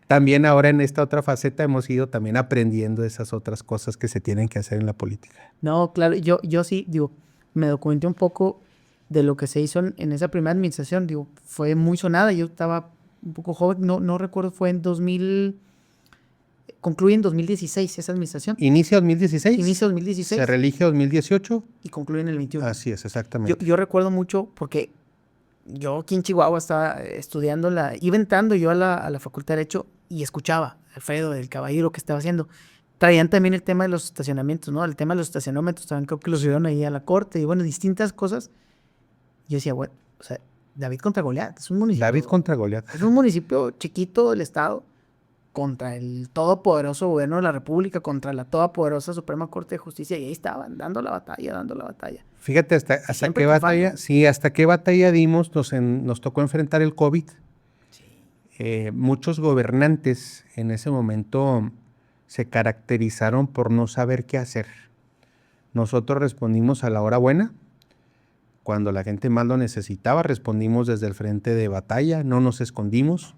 también ahora en esta otra faceta hemos ido también aprendiendo esas otras cosas que se tienen que hacer en la política. No, claro, yo sí, digo, me documenté un poco de lo que se hizo en esa primera administración, digo, fue muy sonada, yo estaba un poco joven, no recuerdo, fue en 2000, concluye en 2016 esa administración. Inicia 2016. Inicia 2016. Se reelige 2018. Y concluye en el 21. Así es, exactamente. Yo recuerdo mucho porque yo aquí en Chihuahua estaba estudiando, iba entrando yo a la Facultad de Derecho y escuchaba a Alfredo, el caballero que estaba haciendo. Traían también el tema de los estacionamientos, ¿no? El tema de los estacionamientos también creo que los subieron ahí a la corte y bueno, distintas cosas. Yo decía, bueno, o sea, David contra Goliat, es un municipio. David contra Goliat. Es un municipio chiquito del estado contra el todopoderoso gobierno de la República, contra la todopoderosa Suprema Corte de Justicia, y ahí estaban dando la batalla. Fíjate hasta qué batalla, sí, hasta qué batalla dimos, nos tocó enfrentar el COVID. Sí. Muchos gobernantes en ese momento se caracterizaron por no saber qué hacer. Nosotros respondimos a la hora buena, cuando la gente más lo necesitaba, respondimos desde el frente de batalla, no nos escondimos,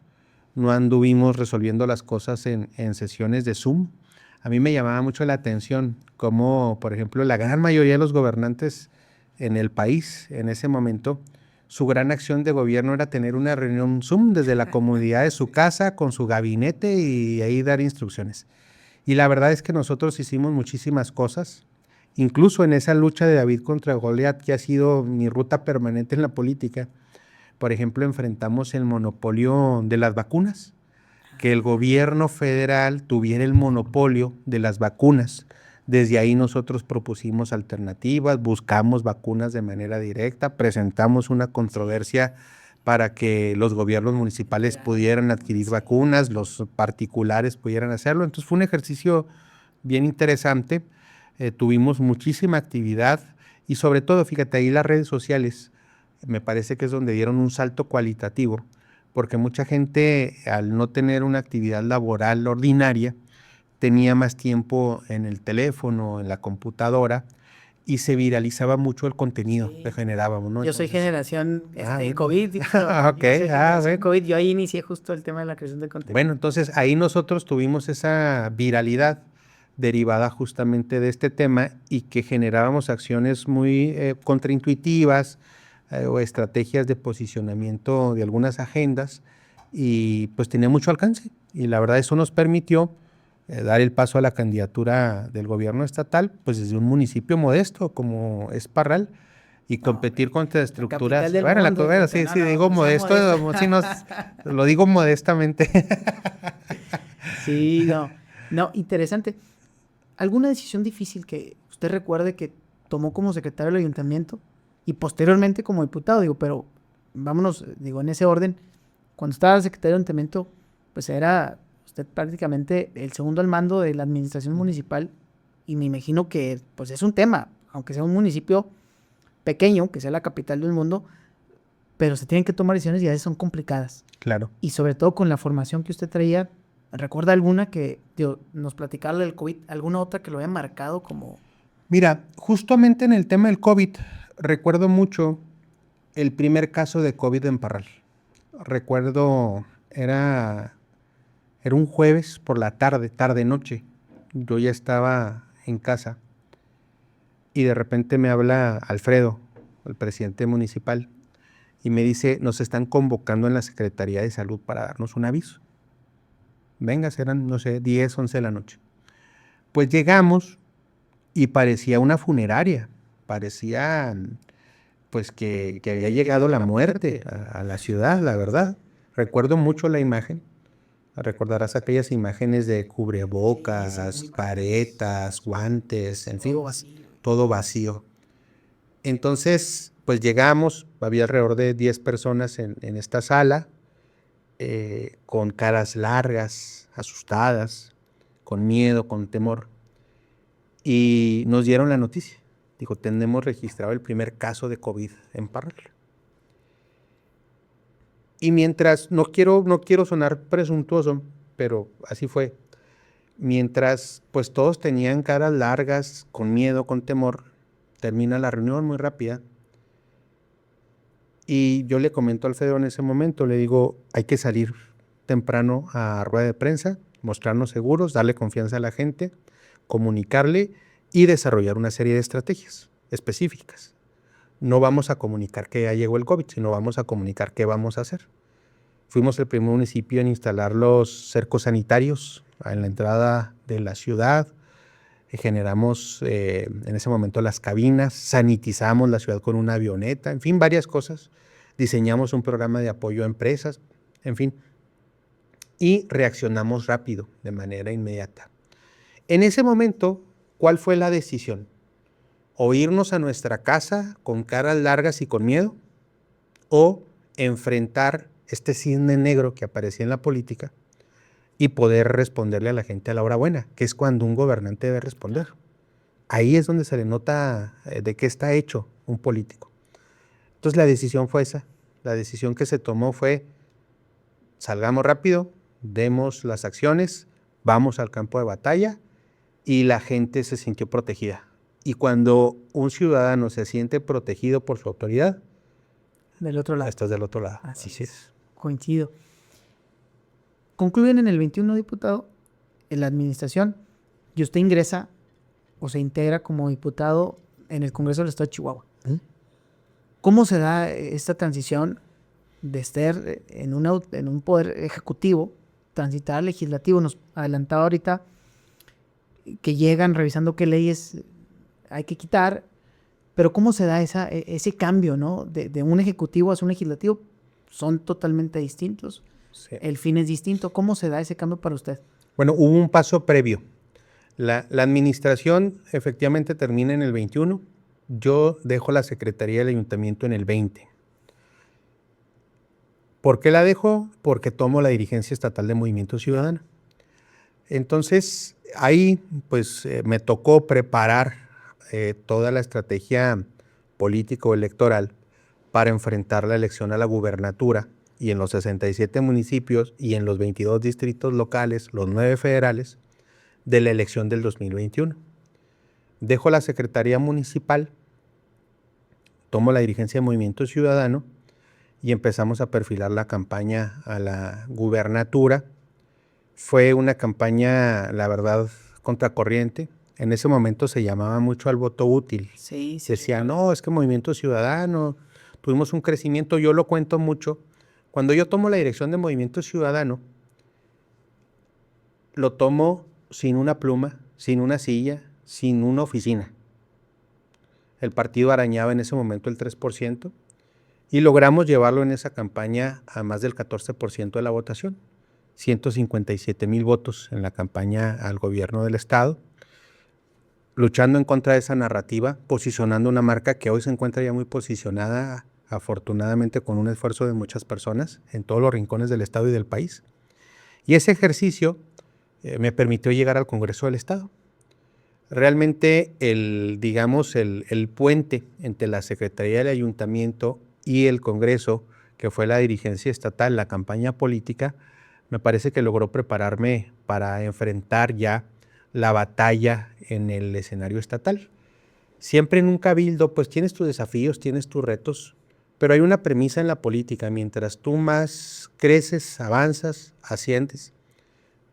no anduvimos resolviendo las cosas en sesiones de Zoom. A mí me llamaba mucho la atención cómo, por ejemplo, la gran mayoría de los gobernantes en el país en ese momento, su gran acción de gobierno era tener una reunión Zoom desde la comodidad de su casa con su gabinete y ahí dar instrucciones. Y la verdad es que nosotros hicimos muchísimas cosas, incluso en esa lucha de David contra Goliat, que ha sido mi ruta permanente en la política. Por ejemplo, enfrentamos el monopolio de las vacunas, que el gobierno federal tuviera el monopolio de las vacunas. Desde ahí nosotros propusimos alternativas, buscamos vacunas de manera directa, presentamos una controversia para que los gobiernos municipales pudieran adquirir vacunas, los particulares pudieran hacerlo. Entonces fue un ejercicio bien interesante, tuvimos muchísima actividad y sobre todo, fíjate, ahí las redes sociales me parece que es donde dieron un salto cualitativo, porque mucha gente al no tener una actividad laboral ordinaria, tenía más tiempo en el teléfono, en la computadora, y se viralizaba mucho el contenido que generábamos, ¿no? Yo soy generación bueno. COVID. Ok, COVID. Yo ahí inicié justo el tema de la creación de contenido. Bueno, entonces ahí nosotros tuvimos esa viralidad derivada justamente de este tema y que generábamos acciones muy contraintuitivas o estrategias de posicionamiento de algunas agendas y pues tenía mucho alcance y la verdad eso nos permitió dar el paso a la candidatura del gobierno estatal, pues desde un municipio modesto como es Parral y competir contra estructuras. Bueno, sí, digo modesto, lo digo modestamente. Sí, no. No, interesante. ¿Alguna decisión difícil que usted recuerde que tomó como secretario del ayuntamiento y posteriormente como diputado? Digo, pero vámonos, digo, en ese orden. Cuando estaba secretario de ayuntamiento, pues era usted prácticamente el segundo al mando de la administración municipal y me imagino que pues es un tema, aunque sea un municipio pequeño, que sea la capital del mundo, pero se tienen que tomar decisiones y a veces son complicadas. Claro. Y sobre todo con la formación que usted traía, ¿recuerda alguna que digo, nos platicara del COVID, alguna otra que lo haya marcado como... Mira, justamente en el tema del COVID, recuerdo mucho el primer caso de COVID en Parral. Recuerdo, era un jueves por la tarde-noche. Yo ya estaba en casa y de repente me habla Alfredo, el presidente municipal, y me dice, nos están convocando en la Secretaría de Salud para darnos un aviso. Venga, eran, no sé, 10, 11 de la noche. Pues llegamos y parecía una funeraria, parecía pues que había llegado la muerte a la ciudad, la verdad. Recuerdo mucho la imagen. Recordarás aquellas imágenes de cubrebocas, caretas, guantes, en fin, todo vacío. Entonces, pues llegamos, había alrededor de 10 personas en esta sala, con caras largas, asustadas, con miedo, con temor, y nos dieron la noticia. Dijo, tenemos registrado el primer caso de COVID en Parral. Y mientras, no quiero sonar presuntuoso, pero así fue. Mientras pues todos tenían caras largas, con miedo, con temor, termina la reunión muy rápida. Y yo le comento a Alfredo en ese momento, le digo, hay que salir temprano a rueda de prensa, mostrarnos seguros, darle confianza a la gente, comunicarle y desarrollar una serie de estrategias específicas. No vamos a comunicar que ya llegó el COVID, sino vamos a comunicar qué vamos a hacer. Fuimos el primer municipio en instalar los cercos sanitarios en la entrada de la ciudad. Generamos en ese momento las cabinas, sanitizamos la ciudad con una avioneta, en fin, varias cosas. Diseñamos un programa de apoyo a empresas, en fin. Y reaccionamos rápido, de manera inmediata. En ese momento, ¿cuál fue la decisión? O irnos a nuestra casa con caras largas y con miedo, o enfrentar este cisne negro que aparecía en la política y poder responderle a la gente a la hora buena, que es cuando un gobernante debe responder. Ahí es donde se le nota de qué está hecho un político. Entonces la decisión fue esa. La decisión que se tomó fue, salgamos rápido, demos las acciones, vamos al campo de batalla, y la gente se sintió protegida. Y cuando un ciudadano se siente protegido por su autoridad, Del otro lado. estás del otro lado. Así es. Coincido. Concluyen en el 21, diputado, en la administración, y usted ingresa o se integra como diputado en el Congreso del Estado de Chihuahua. ¿Cómo se da esta transición de estar en un poder ejecutivo, transitar al legislativo? Nos adelantaba ahorita que llegan revisando qué leyes hay que quitar, pero ¿cómo se da ese cambio, ¿no? De un ejecutivo a un legislativo? Son totalmente distintos. Sí. El fin es distinto. ¿Cómo se da ese cambio para usted? Bueno, hubo un paso previo. La administración efectivamente termina en el 21. Yo dejo la Secretaría del Ayuntamiento en el 20. ¿Por qué la dejo? Porque tomo la dirigencia estatal de Movimiento Ciudadano. Entonces, ahí pues me tocó preparar toda la estrategia político-electoral para enfrentar la elección a la gubernatura, y en los 67 municipios y en los 22 distritos locales, los 9 federales, de la elección del 2021. Dejo la Secretaría Municipal, tomo la dirigencia de Movimiento Ciudadano y empezamos a perfilar la campaña a la gubernatura. Fue una campaña, la verdad, contracorriente. En ese momento se llamaba mucho al voto útil. Sí. Decía, no, es que Movimiento Ciudadano, tuvimos un crecimiento, yo lo cuento mucho. Cuando yo tomo la dirección de Movimiento Ciudadano, lo tomo sin una pluma, sin una silla, sin una oficina. El partido arañaba en ese momento el 3% y logramos llevarlo en esa campaña a más del 14% de la votación. 157,000 votos en la campaña al gobierno del estado, luchando en contra de esa narrativa, posicionando una marca que hoy se encuentra ya muy posicionada, afortunadamente con un esfuerzo de muchas personas en todos los rincones del estado y del país. Y ese ejercicio me permitió llegar al Congreso del Estado. Realmente el puente entre la Secretaría del Ayuntamiento y el Congreso, que fue la dirigencia estatal, la campaña política, me parece que logró prepararme para enfrentar ya la batalla en el escenario estatal. Siempre en un cabildo, pues tienes tus desafíos, tienes tus retos, pero hay una premisa en la política: mientras tú más creces, avanzas, asciendes,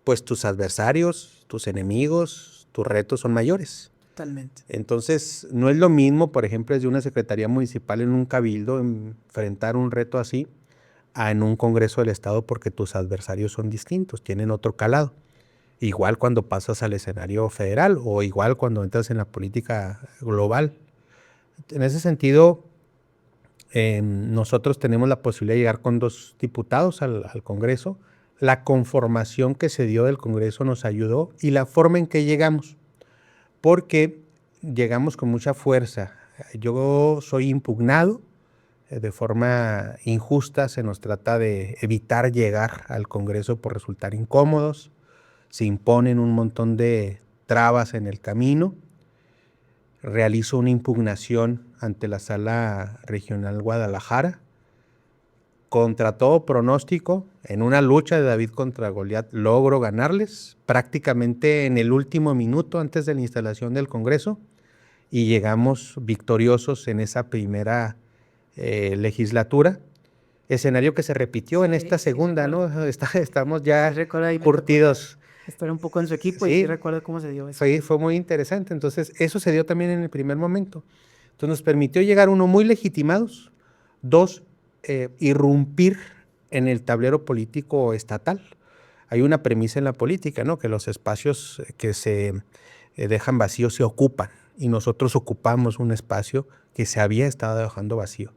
pues tus adversarios, tus enemigos, tus retos son mayores. Totalmente. Entonces, no es lo mismo, por ejemplo, desde una secretaría municipal en un cabildo, enfrentar un reto así, a en un Congreso del Estado, porque tus adversarios son distintos, tienen otro calado. Igual cuando pasas al escenario federal o igual cuando entras en la política global. En ese sentido, nosotros tenemos la posibilidad de llegar con 2 diputados al Congreso. La conformación que se dio del Congreso nos ayudó y la forma en que llegamos, porque llegamos con mucha fuerza. Yo soy impugnado de forma injusta, se nos trata de evitar llegar al Congreso por resultar incómodos, se imponen un montón de trabas en el camino. Realizo una impugnación ante la Sala Regional Guadalajara. Contra todo pronóstico, en una lucha de David contra Goliat, logro ganarles prácticamente en el último minuto antes de la instalación del Congreso y llegamos victoriosos en esa primera legislatura. Escenario que se repitió en esta segunda, ¿no? Estamos ya curtidos. Estar un poco en su equipo y sí recuerdo cómo se dio eso. Fue muy interesante. Entonces, eso se dio también en el primer momento. Entonces, nos permitió llegar, 1, muy legitimados, 2, irrumpir en el tablero político estatal. Hay una premisa en la política, ¿no? Que los espacios que se dejan vacíos se ocupan, y nosotros ocupamos un espacio que se había estado dejando vacío.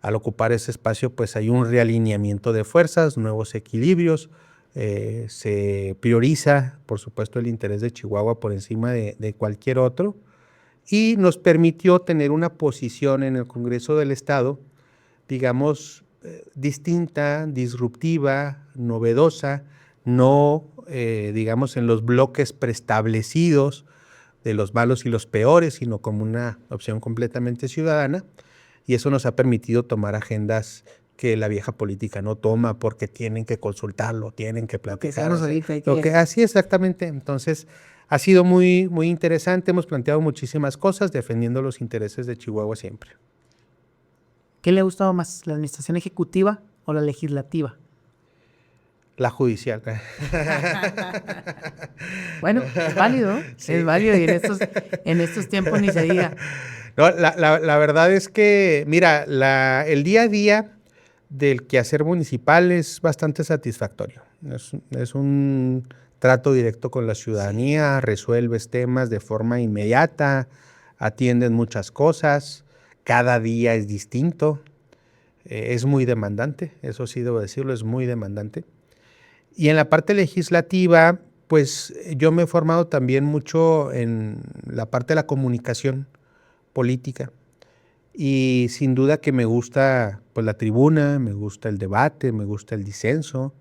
Al ocupar ese espacio, pues hay un realineamiento de fuerzas, nuevos equilibrios. Se prioriza, por supuesto, el interés de Chihuahua por encima de cualquier otro, y nos permitió tener una posición en el Congreso del Estado, digamos, distinta, disruptiva, novedosa, no, digamos, en los bloques preestablecidos de los malos y los peores, sino como una opción completamente ciudadana, y eso nos ha permitido tomar agendas que la vieja política no toma porque tienen que consultarlo, tienen que platicar. Así exactamente. Entonces, ha sido muy, muy interesante. Hemos planteado muchísimas cosas defendiendo los intereses de Chihuahua siempre. ¿Qué le ha gustado más, la administración ejecutiva o la legislativa? La judicial. Bueno, es válido, sí. Es válido, y en estos tiempos ni se diga. No, la verdad es que, mira, el día a día del quehacer municipal es bastante satisfactorio. Es un trato directo con la ciudadanía, resuelves temas de forma inmediata, atiendes muchas cosas, cada día es distinto, es muy demandante, eso sí debo decirlo, es muy demandante. Y en la parte legislativa, pues yo me he formado también mucho en la parte de la comunicación política. Y sin duda que me gusta, pues, la tribuna, me gusta el debate, me gusta el disenso,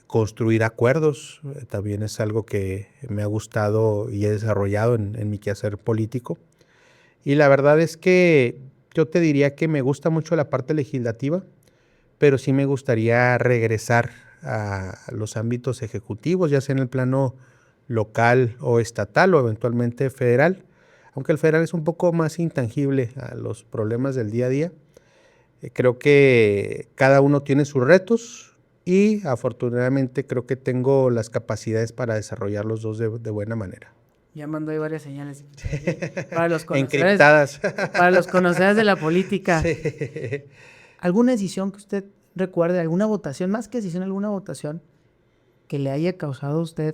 construir acuerdos, también es algo que me ha gustado y he desarrollado en mi quehacer político. Y la verdad es que yo te diría que me gusta mucho la parte legislativa, pero sí me gustaría regresar a los ámbitos ejecutivos, ya sea en el plano local o estatal o eventualmente federal. Aunque el federal es un poco más intangible a los problemas del día a día. Creo que cada uno tiene sus retos y afortunadamente creo que tengo las capacidades para desarrollar los dos de buena manera. Ya mandó ahí varias señales. Para los conocedores, encriptadas. Para los conocedores de la política. Sí. ¿Alguna decisión que usted recuerde, alguna votación, más que decisión, alguna votación que le haya causado a usted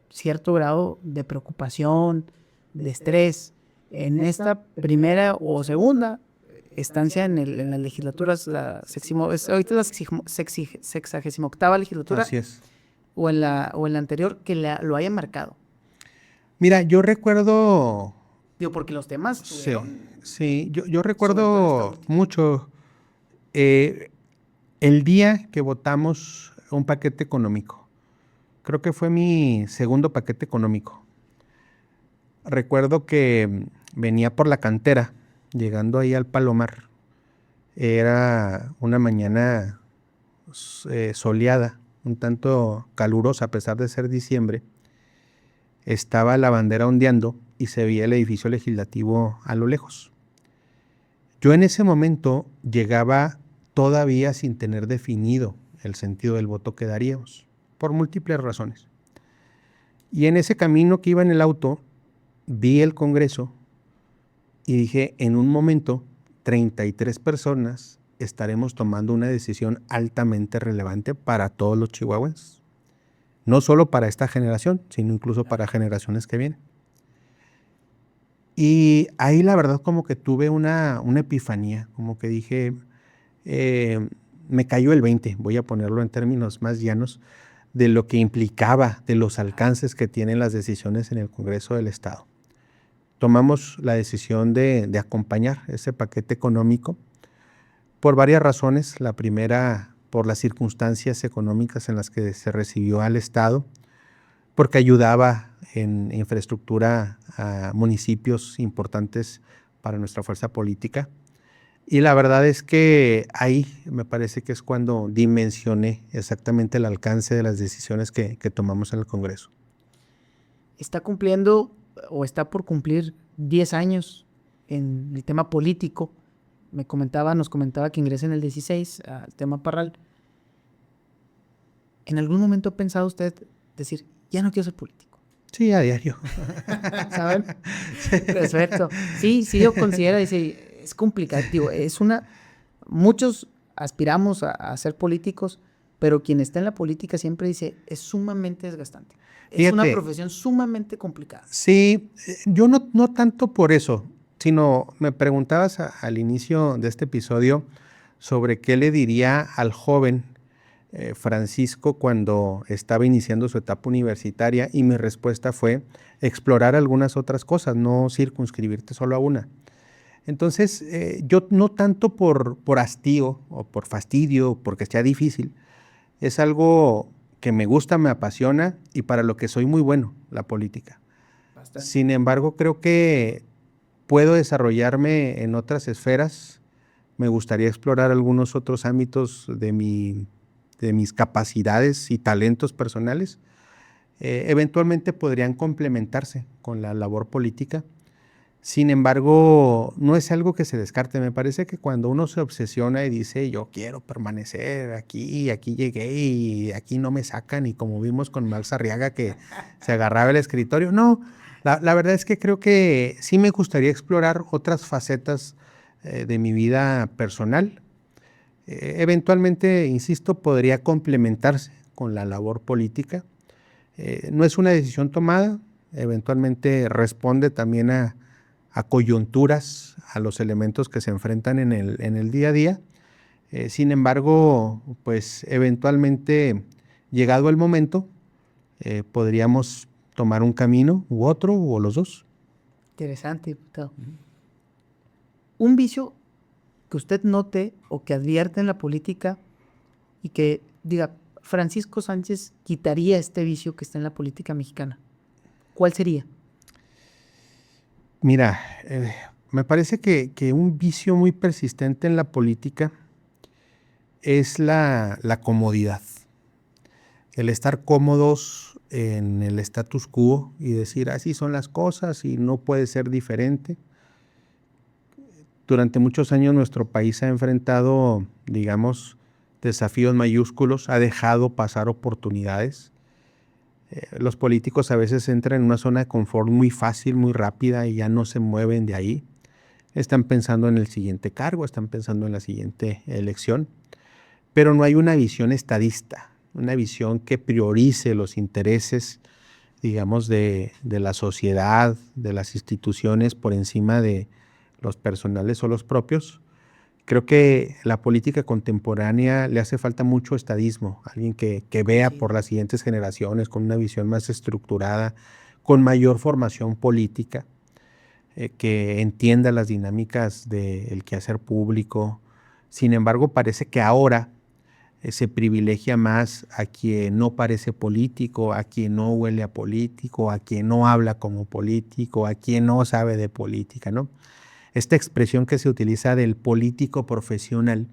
cierto grado de preocupación, de estrés, en esta primera o segunda estancia en las legislaturas, ahorita es la 68ª legislatura? Así es. o en la anterior que lo haya marcado? Mira, yo recuerdo, Digo, porque los temas sí, estuvieron, sí, yo sobre todo recuerdo esta última. mucho el día que votamos un paquete económico. Creo que fue mi segundo paquete económico. Recuerdo que venía por la cantera, llegando ahí al Palomar. Era una mañana soleada, un tanto calurosa a pesar de ser diciembre. Estaba la bandera ondeando y se veía el edificio legislativo a lo lejos. Yo en ese momento llegaba todavía sin tener definido el sentido del voto que daríamos, por múltiples razones. Y en ese camino que iba en el auto, vi el Congreso y dije, en un momento, 33 personas estaremos tomando una decisión altamente relevante para todos los chihuahuenses. No solo para esta generación, sino incluso para generaciones que vienen. Y ahí la verdad como que tuve una epifanía, como que dije, me cayó el 20, voy a ponerlo en términos más llanos, de lo que implicaba, de los alcances que tienen las decisiones en el Congreso del Estado. Tomamos la decisión de acompañar ese paquete económico por varias razones. La primera, por las circunstancias económicas en las que se recibió al Estado, porque ayudaba en infraestructura a municipios importantes para nuestra fuerza política. Y la verdad es que ahí me parece que es cuando dimensioné exactamente el alcance de las decisiones que tomamos en el Congreso. Está cumpliendo o está por cumplir 10 años en el tema político. Nos comentaba que ingresa en el 16 al tema Parral. ¿En algún momento ha pensado usted decir, ya no quiero ser político? Sí, a diario. ¿Saben? Perfecto. Sí, yo considero, dice, es complicado. Digo, muchos aspiramos a ser políticos, pero quien está en la política siempre dice, es sumamente desgastante. Es una profesión sumamente complicada. Sí, yo no tanto por eso, sino me preguntabas al inicio de este episodio sobre qué le diría al joven Francisco cuando estaba iniciando su etapa universitaria, y mi respuesta fue explorar algunas otras cosas, no circunscribirte solo a una. Entonces, yo no tanto por hastío o por fastidio, porque sea difícil, es algo que me gusta, me apasiona y para lo que soy muy bueno, la política. Bastante. Sin embargo, creo que puedo desarrollarme en otras esferas. Me gustaría explorar algunos otros ámbitos de mis capacidades y talentos personales. Eventualmente podrían complementarse con la labor política. Sin embargo, no es algo que se descarte. Me parece que cuando uno se obsesiona y dice, yo quiero permanecer aquí llegué y aquí no me sacan, y como vimos con Max Arriaga que se agarraba el escritorio. No, la verdad es que creo que sí me gustaría explorar otras facetas de mi vida personal. Eventualmente, insisto, podría complementarse con la labor política. No es una decisión tomada, eventualmente responde también a coyunturas, a los elementos que se enfrentan en el día a día. Sin embargo, pues eventualmente, llegado el momento, podríamos tomar un camino u otro o los dos. Interesante, diputado. Un vicio que usted note o que advierte en la política y que diga, Francisco Sánchez quitaría este vicio que está en la política mexicana, ¿cuál sería? Mira, me parece que un vicio muy persistente en la política es la comodidad. El estar cómodos en el status quo y decir, así son las cosas y no puede ser diferente. Durante muchos años nuestro país ha enfrentado, digamos, desafíos mayúsculos, ha dejado pasar oportunidades. Los políticos a veces entran en una zona de confort muy fácil, muy rápida, y ya no se mueven de ahí. Están pensando en el siguiente cargo, están pensando en la siguiente elección, pero no hay una visión estadista, una visión que priorice los intereses, digamos, de la sociedad, de las instituciones por encima de los personales o los propios. Creo que la política contemporánea le hace falta mucho estadismo, alguien que vea por las siguientes generaciones con una visión más estructurada, con mayor formación política, que entienda las dinámicas del quehacer público. Sin embargo, parece que ahora se privilegia más a quien no parece político, a quien no huele a político, a quien no habla como político, a quien no sabe de política, ¿no? Esta expresión que se utiliza del político profesional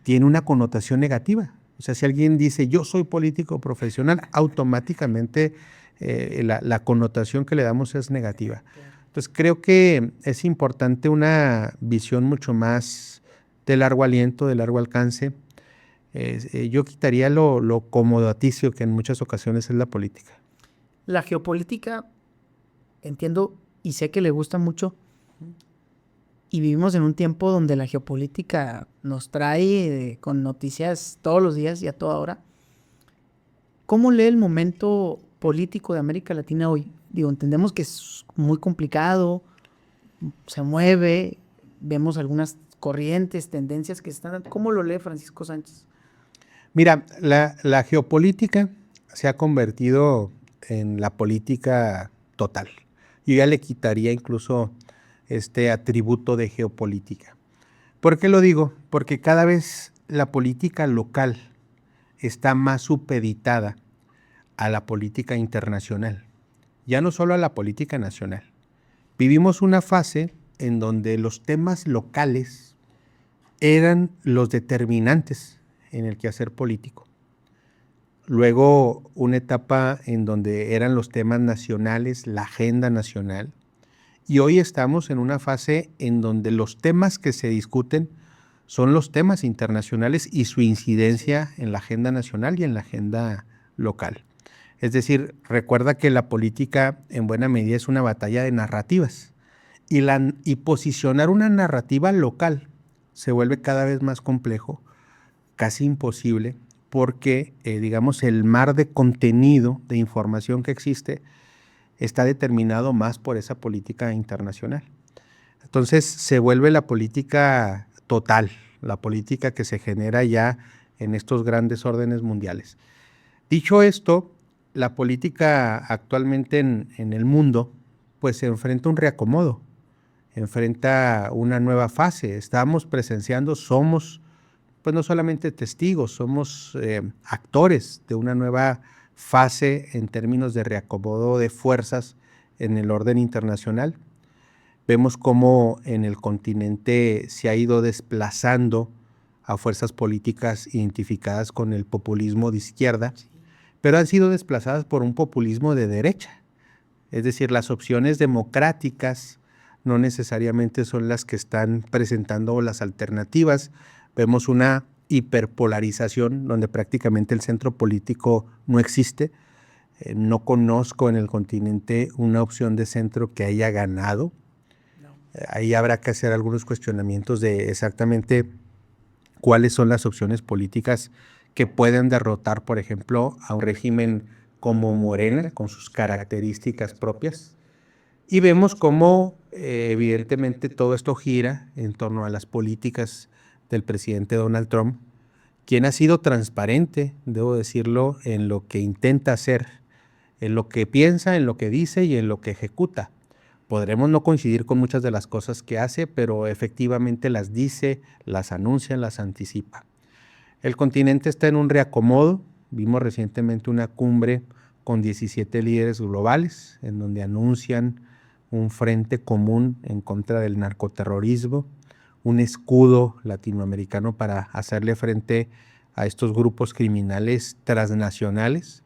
tiene una connotación negativa. O sea, si alguien dice yo soy político profesional, automáticamente la connotación que le damos es negativa. Entonces creo que es importante una visión mucho más de largo aliento, de largo alcance. Yo quitaría lo comodaticio que en muchas ocasiones es la política. La geopolítica, entiendo y sé que le gusta mucho, y vivimos en un tiempo donde la geopolítica nos trae con noticias todos los días y a toda hora. ¿Cómo lee el momento político de América Latina hoy? Digo, entendemos que es muy complicado, se mueve, vemos algunas corrientes, tendencias que están... ¿Cómo lo lee Francisco Sánchez? Mira, la geopolítica se ha convertido en la política total. Yo ya le quitaría incluso este atributo de geopolítica. ¿Por qué lo digo? Porque cada vez la política local está más supeditada a la política internacional, ya no solo a la política nacional. Vivimos una fase en donde los temas locales eran los determinantes en el quehacer político. Luego una etapa en donde eran los temas nacionales, la agenda nacional. Y hoy estamos en una fase en donde los temas que se discuten son los temas internacionales y su incidencia en la agenda nacional y en la agenda local. Es decir, recuerda que la política en buena medida es una batalla de narrativas y posicionar una narrativa local se vuelve cada vez más complejo, casi imposible, porque digamos el mar de contenido, de información que existe, está determinado más por esa política internacional. Entonces se vuelve la política total, la política que se genera ya en estos grandes órdenes mundiales. Dicho esto, la política actualmente en el mundo pues se enfrenta a un reacomodo, enfrenta una nueva fase. Estamos presenciando, somos pues no solamente testigos, somos actores de una nueva fase en términos de reacomodo de fuerzas en el orden internacional. Vemos cómo en el continente se ha ido desplazando a fuerzas políticas identificadas con el populismo de izquierda, pero han sido desplazadas por un populismo de derecha. Es decir, las opciones democráticas no necesariamente son las que están presentando las alternativas. Vemos una hiperpolarización donde prácticamente el centro político no existe. No conozco en el continente una opción de centro que haya ganado. No. Ahí habrá que hacer algunos cuestionamientos de exactamente cuáles son las opciones políticas que pueden derrotar, por ejemplo, a un régimen como Morena, con sus características propias. Y vemos cómo, evidentemente, todo esto gira en torno a las políticas del presidente Donald Trump, quien ha sido transparente, debo decirlo, en lo que intenta hacer, en lo que piensa, en lo que dice y en lo que ejecuta. Podremos no coincidir con muchas de las cosas que hace, pero efectivamente las dice, las anuncia, las anticipa. El continente está en un reacomodo. Vimos recientemente una cumbre con 17 líderes globales, en donde anuncian un frente común en contra del narcoterrorismo, un escudo latinoamericano para hacerle frente a estos grupos criminales transnacionales.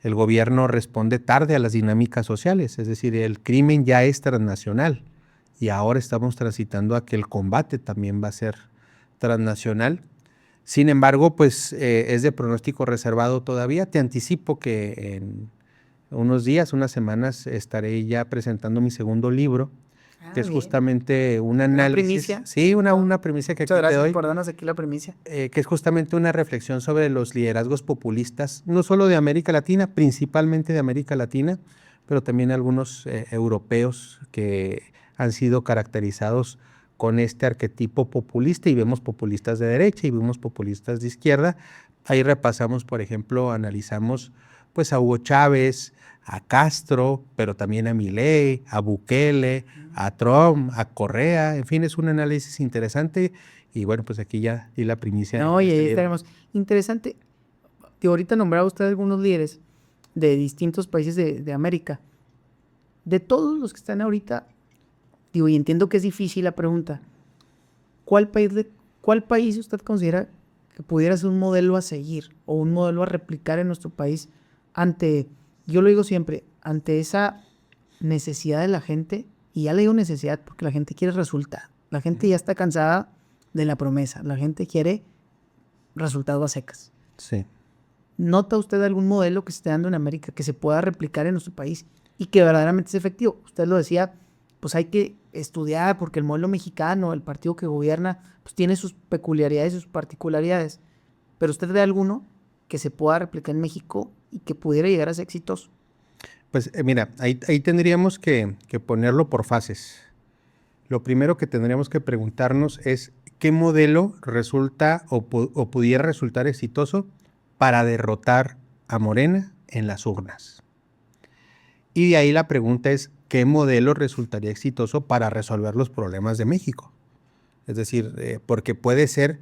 El gobierno responde tarde a las dinámicas sociales, es decir, el crimen ya es transnacional y ahora estamos transitando a que el combate también va a ser transnacional. Sin embargo, pues es de pronóstico reservado todavía. Te anticipo que en unos días, unas semanas, estaré ya presentando mi segundo libro, que es bien. Justamente un análisis. ¿Una primicia? Sí, una primicia que Muchas aquí te gracias doy. por darnos aquí la primicia. Que es justamente una reflexión sobre los liderazgos populistas, no solo de América Latina, principalmente de América Latina, pero también algunos europeos que han sido caracterizados con este arquetipo populista y vemos populistas de derecha y vemos populistas de izquierda. Ahí repasamos, por ejemplo, analizamos pues a Hugo Chávez, a Castro, pero también a Milei, a Bukele, a Trump, a Correa. En fin, es un análisis interesante y bueno, pues aquí ya di la primicia. No, y ahí estaremos. Interesante. Digo, ahorita nombraba usted algunos líderes de distintos países de América. De todos los que están ahorita, digo, y entiendo que es difícil la pregunta, ¿cuál país usted considera que pudiera ser un modelo a seguir o un modelo a replicar en nuestro país ante, yo lo digo siempre, ante esa necesidad de la gente? Y ya le digo necesidad porque la gente quiere resultado. La gente ya está cansada de la promesa. La gente quiere resultados a secas. Sí. ¿Nota usted algún modelo que se esté dando en América que se pueda replicar en nuestro país y que verdaderamente es efectivo? Usted lo decía, pues hay que estudiar porque el modelo mexicano, el partido que gobierna, pues tiene sus peculiaridades y sus particularidades. Pero usted ve alguno que se pueda replicar en México y que pudiera llegar a ser exitoso. Pues mira, ahí tendríamos que ponerlo por fases. Lo primero que tendríamos que preguntarnos es qué modelo resulta o pudiera resultar exitoso para derrotar a Morena en las urnas. Y de ahí la pregunta es, ¿qué modelo resultaría exitoso para resolver los problemas de México? Es decir, porque puede ser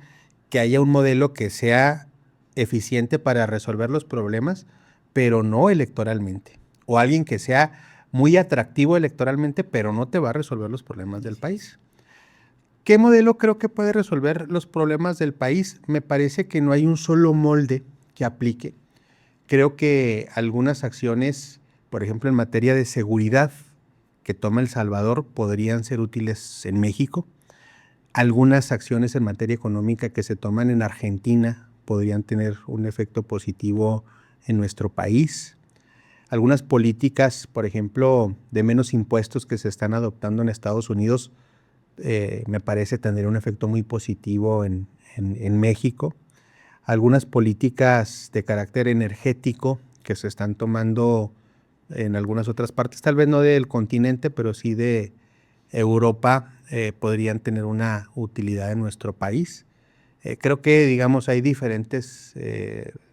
que haya un modelo que sea eficiente para resolver los problemas, pero no electoralmente. O alguien que sea muy atractivo electoralmente, pero no te va a resolver los problemas del país. ¿Qué modelo creo que puede resolver los problemas del país? Me parece que no hay un solo molde que aplique. Creo que algunas acciones, por ejemplo, en materia de seguridad que toma El Salvador, podrían ser útiles en México. Algunas acciones en materia económica que se toman en Argentina podrían tener un efecto positivo en nuestro país. Algunas políticas, por ejemplo, de menos impuestos que se están adoptando en Estados Unidos, me parece tener un efecto muy positivo en México. Algunas políticas de carácter energético que se están tomando en algunas otras partes, tal vez no del continente, pero sí de Europa, podrían tener una utilidad en nuestro país. Creo que, digamos, hay diferentes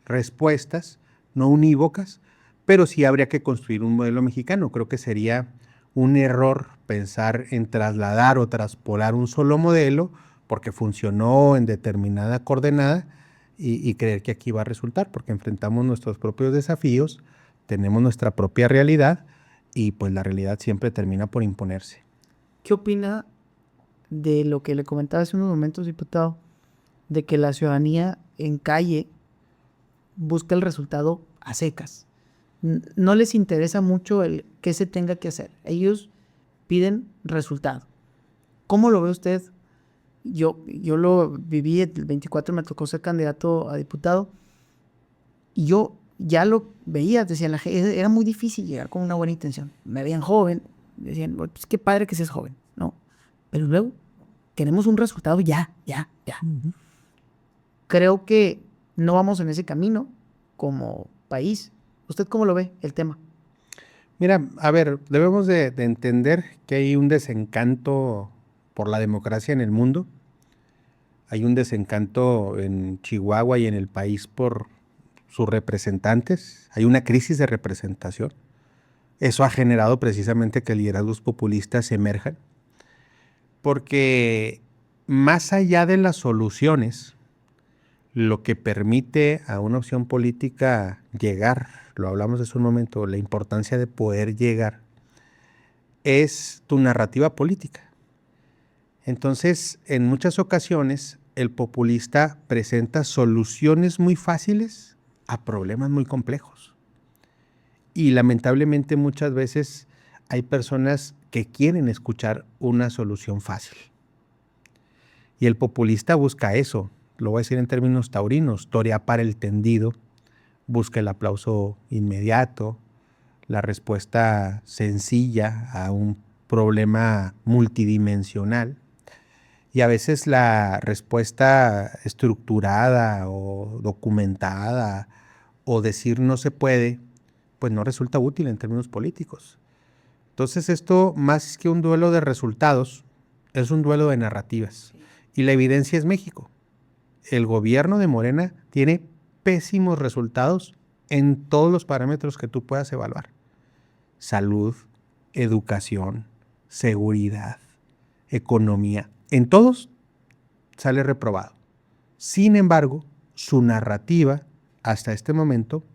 respuestas, no unívocas, pero sí habría que construir un modelo mexicano. Creo que sería un error pensar en trasladar o traspolar un solo modelo porque funcionó en determinada coordenada y creer que aquí va a resultar, porque enfrentamos nuestros propios desafíos, tenemos nuestra propia realidad y pues la realidad siempre termina por imponerse. ¿Qué opina de lo que le comentaba hace unos momentos, diputado, de que la ciudadanía en calle busca el resultado a secas? No les interesa mucho el qué se tenga que hacer. Ellos piden resultado. ¿Cómo lo ve usted? Yo lo viví, el 24 me tocó ser candidato a diputado y yo ya lo veía, decían, era muy difícil llegar con una buena intención. Me veían joven, decían, pues qué padre que seas joven, ¿no? Pero luego queremos un resultado ya. Creo que no vamos en ese camino como país. ¿Usted cómo lo ve el tema? Mira, a ver, debemos de entender que hay un desencanto por la democracia en el mundo. Hay un desencanto en Chihuahua y en el país por sus representantes. Hay una crisis de representación. Eso ha generado precisamente que liderazgos populistas emerjan. Porque más allá de las soluciones, lo que permite a una opción política llegar, lo hablamos hace un momento, la importancia de poder llegar, es tu narrativa política. Entonces, en muchas ocasiones, el populista presenta soluciones muy fáciles a problemas muy complejos. Y lamentablemente muchas veces hay personas que quieren escuchar una solución fácil. Y el populista busca eso, lo voy a decir en términos taurinos, torea para el tendido, busca el aplauso inmediato, la respuesta sencilla a un problema multidimensional. Y a veces la respuesta estructurada o documentada o decir no se puede, pues no resulta útil en términos políticos. Entonces esto, más que un duelo de resultados, Es un duelo de narrativas. Y la evidencia es México. El gobierno de Morena tiene pésimos resultados en todos los parámetros que tú puedas evaluar. Salud, educación, seguridad, economía. En todos sale reprobado. Sin embargo, su narrativa hasta este momento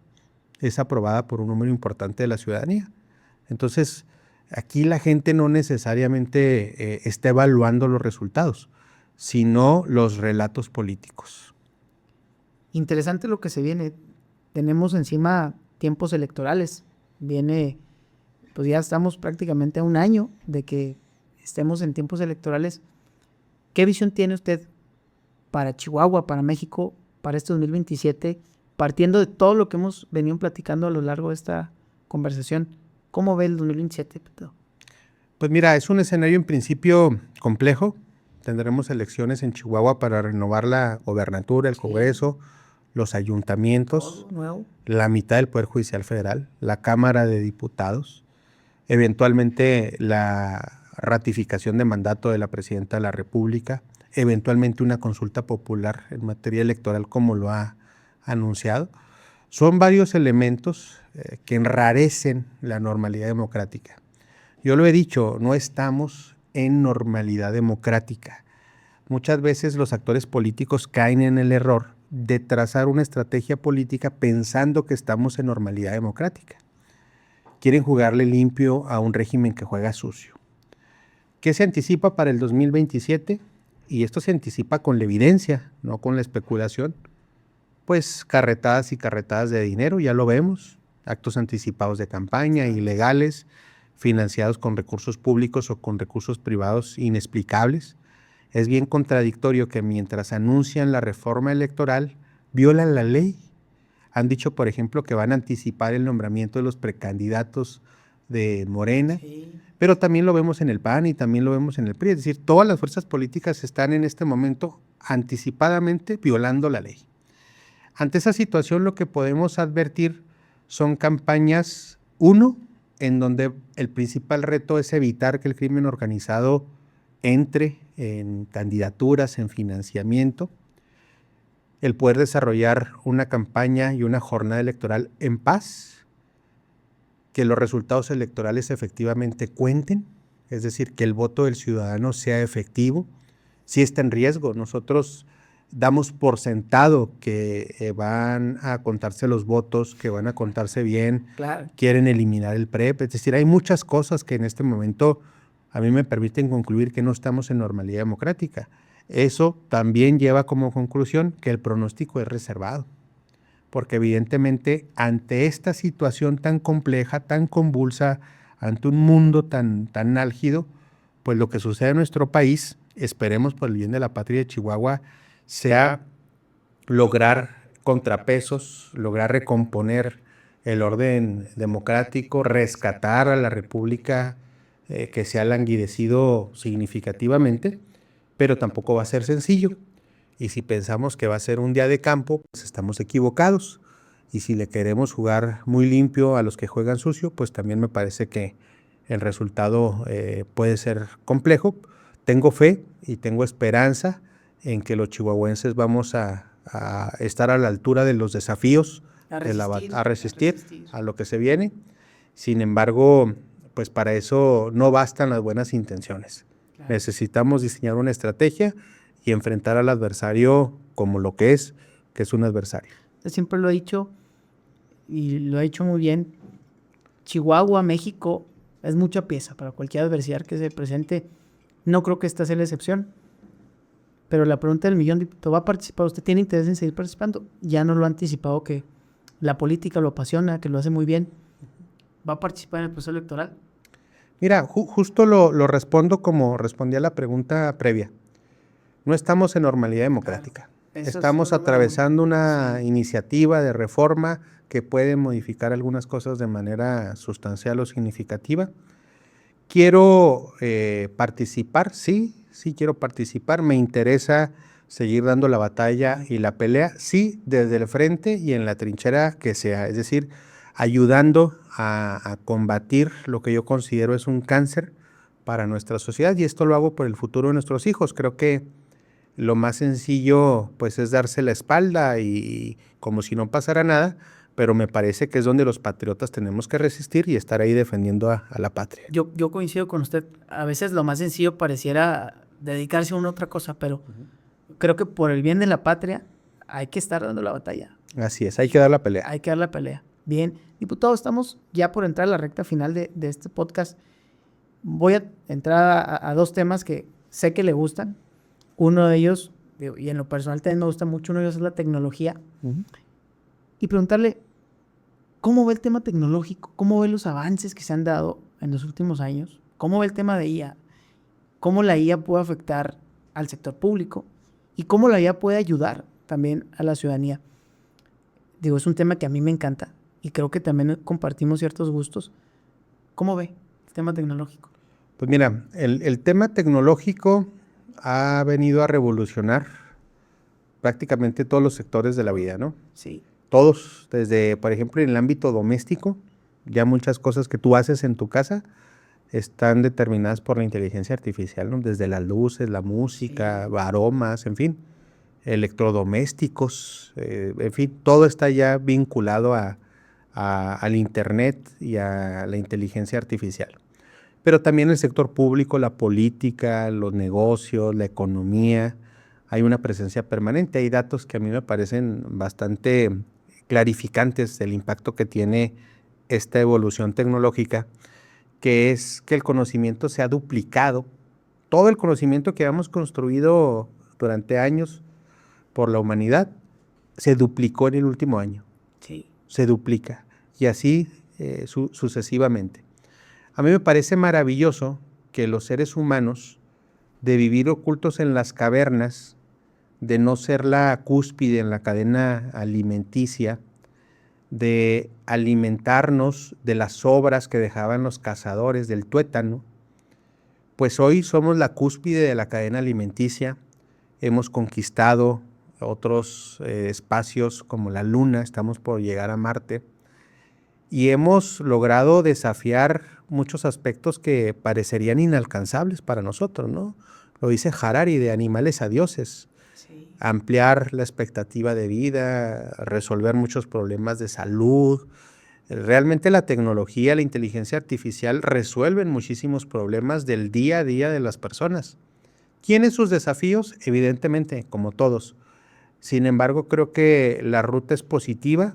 es aprobada por un número importante de la ciudadanía. Entonces, aquí la gente no necesariamente está evaluando los resultados, sino los relatos políticos. Interesante lo que se viene. Tenemos encima tiempos electorales. Viene, pues ya estamos prácticamente a un año de que estemos en tiempos electorales. ¿Qué visión tiene usted para Chihuahua, para México, para este 2027, partiendo de todo lo que hemos venido platicando a lo largo de esta conversación? ¿Cómo ve el 2027? Pues mira, es un escenario en principio complejo. Tendremos elecciones en Chihuahua para renovar la gobernatura, el Congreso, los ayuntamientos, la mitad del Poder Judicial Federal, la Cámara de Diputados, eventualmente la ratificación de mandato de la Presidenta de la República, eventualmente una consulta popular en materia electoral como lo ha anunciado. Son varios elementos que enrarecen la normalidad democrática. Yo lo he dicho, no estamos en normalidad democrática. Muchas veces los actores políticos caen en el error de trazar una estrategia política pensando que estamos en normalidad democrática. Quieren jugarle limpio a un régimen que juega sucio. ¿Qué se anticipa para el 2027? Y esto se anticipa con la evidencia, no con la especulación. Pues carretadas y carretadas de dinero, ya lo vemos. Actos anticipados de campaña, ilegales, financiados con recursos públicos o con recursos privados inexplicables. Es bien contradictorio que mientras anuncian la reforma electoral, violan la ley. Han dicho, por ejemplo, que van a anticipar el nombramiento de los precandidatos de Morena, sí, pero también lo vemos en el PAN y también lo vemos en el PRI. Es decir, todas las fuerzas políticas están en este momento anticipadamente violando la ley. Ante esa situación, lo que podemos advertir son campañas, uno, en donde el principal reto es evitar que el crimen organizado entre en candidaturas, en financiamiento, el poder desarrollar una campaña y una jornada electoral en paz, que los resultados electorales efectivamente cuenten, es decir, que el voto del ciudadano sea efectivo. Sí está en riesgo. Nosotros damos por sentado que van a contarse los votos, que van a contarse bien, claro, quieren eliminar el PREP. Es decir, hay muchas cosas que en este momento a mí me permiten concluir que no estamos en normalidad democrática. Eso también lleva como conclusión que el pronóstico es reservado, porque evidentemente ante esta situación tan compleja, tan convulsa, ante un mundo tan álgido, pues lo que sucede en nuestro país, esperemos por el bien de la patria de Chihuahua, sea lograr contrapesos, lograr recomponer el orden democrático, rescatar a la República que se ha languidecido significativamente, pero tampoco va a ser sencillo. Y si pensamos que va a ser un día de campo, pues estamos equivocados. Y si le queremos jugar muy limpio a los que juegan sucio, pues también me parece que el resultado puede ser complejo. Tengo fe y tengo esperanza en que los chihuahuenses vamos a estar a la altura de los desafíos, a resistir a lo que se viene. Sin embargo, pues para eso no bastan las buenas intenciones. Claro. Necesitamos diseñar una estrategia y enfrentar al adversario como lo que es un adversario. Siempre lo he dicho y lo he dicho muy bien. Chihuahua, México, es mucha pieza para cualquier adversidad que se presente. No creo que esta sea la excepción. Pero la pregunta del millón, ¿va a participar? ¿Usted tiene interés en seguir participando? Ya nos lo ha anticipado que la política lo apasiona, que lo hace muy bien. ¿Va a participar en el proceso electoral? Mira, justo lo respondo como respondí a la pregunta previa. No estamos en normalidad democrática. Claro. Estamos atravesando una iniciativa de reforma que puede modificar algunas cosas de manera sustancial o significativa. Quiero participar, sí quiero participar. Me interesa seguir dando la batalla y la pelea, sí, desde el frente y en la trinchera que sea. Es decir, ayudando a combatir lo que yo considero es un cáncer para nuestra sociedad, y esto lo hago por el futuro de nuestros hijos. Creo que lo más sencillo pues es darse la espalda y como si no pasara nada, pero me parece que es donde los patriotas tenemos que resistir y estar ahí defendiendo a la patria. Yo coincido con usted. A veces lo más sencillo pareciera dedicarse a una otra cosa, pero creo que por el bien de la patria hay que estar dando la batalla. Así es, hay que dar la pelea. Hay que dar la pelea. Bien, diputado, estamos ya por entrar a la recta final de este podcast. Voy a entrar a dos temas que sé que le gustan. Uno de ellos, y en lo personal también me gusta mucho, uno de ellos es la tecnología. Y preguntarle, ¿cómo ve el tema tecnológico? ¿Cómo ve los avances que se han dado en los últimos años? ¿Cómo ve el tema de IA? ¿Cómo la IA puede afectar al sector público? ¿Y cómo la IA puede ayudar también a la ciudadanía? Digo, es un tema que a mí me encanta y creo que también compartimos ciertos gustos. ¿Cómo ve el tema tecnológico? Pues mira, el tema tecnológico ha venido a revolucionar prácticamente todos los sectores de la vida, ¿no? Sí. Todos, desde, por ejemplo, en el ámbito doméstico, ya muchas cosas que tú haces en tu casa están determinadas por la inteligencia artificial, ¿no? Desde las luces, la música, sí, aromas, en fin, electrodomésticos, en fin, todo está ya vinculado al Internet y a la inteligencia artificial. Pero también el sector público, la política, los negocios, la economía, hay una presencia permanente. Hay datos que a mí me parecen bastante clarificantes del impacto que tiene esta evolución tecnológica, que es que el conocimiento se ha duplicado. Todo el conocimiento que hemos construido durante años por la humanidad se duplicó en el último año. Sí. Se duplica. Y así sucesivamente. A mí me parece maravilloso que los seres humanos, de vivir ocultos en las cavernas, de no ser la cúspide en la cadena alimenticia, de alimentarnos de las sobras que dejaban los cazadores del tuétano, pues hoy somos la cúspide de la cadena alimenticia, hemos conquistado otros espacios como la Luna, estamos por llegar a Marte, y hemos logrado desafiar muchos aspectos que parecerían inalcanzables para nosotros, ¿no? Lo dice Harari, de animales a dioses. Sí. Ampliar la expectativa de vida, resolver muchos problemas de salud. Realmente la tecnología, la inteligencia artificial resuelven muchísimos problemas del día a día de las personas. ¿Tienen sus desafíos? Evidentemente, como todos. Sin embargo, creo que la ruta es positiva.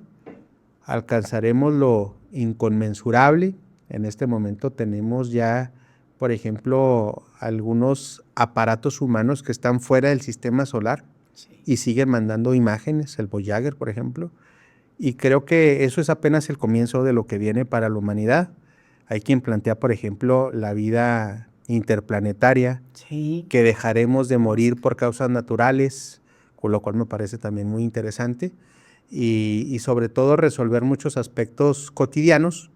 Alcanzaremos lo inconmensurable. En este momento tenemos ya, por ejemplo, algunos aparatos humanos que están fuera del sistema solar, sí, y siguen mandando imágenes, el Voyager, por ejemplo, y creo que eso es apenas el comienzo de lo que viene para la humanidad. Hay quien plantea, por ejemplo, la vida interplanetaria, sí, que dejaremos de morir por causas naturales, con lo cual me parece también muy interesante. Y sobre todo resolver muchos aspectos cotidianos.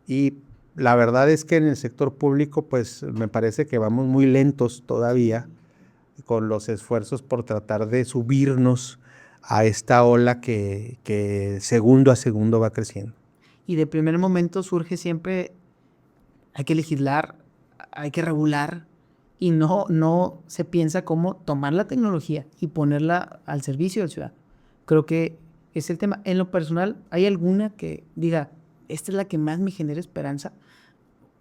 Y la verdad es que en el sector público pues me parece que vamos muy lentos todavía con los esfuerzos por tratar de subirnos a esta ola que segundo a segundo va creciendo. Y de primer momento surge siempre, hay que legislar, hay que regular, y no se piensa cómo tomar la tecnología y ponerla al servicio del ciudadano. Creo que es el tema. En lo personal, ¿hay alguna que diga, esta es la que más me genera esperanza?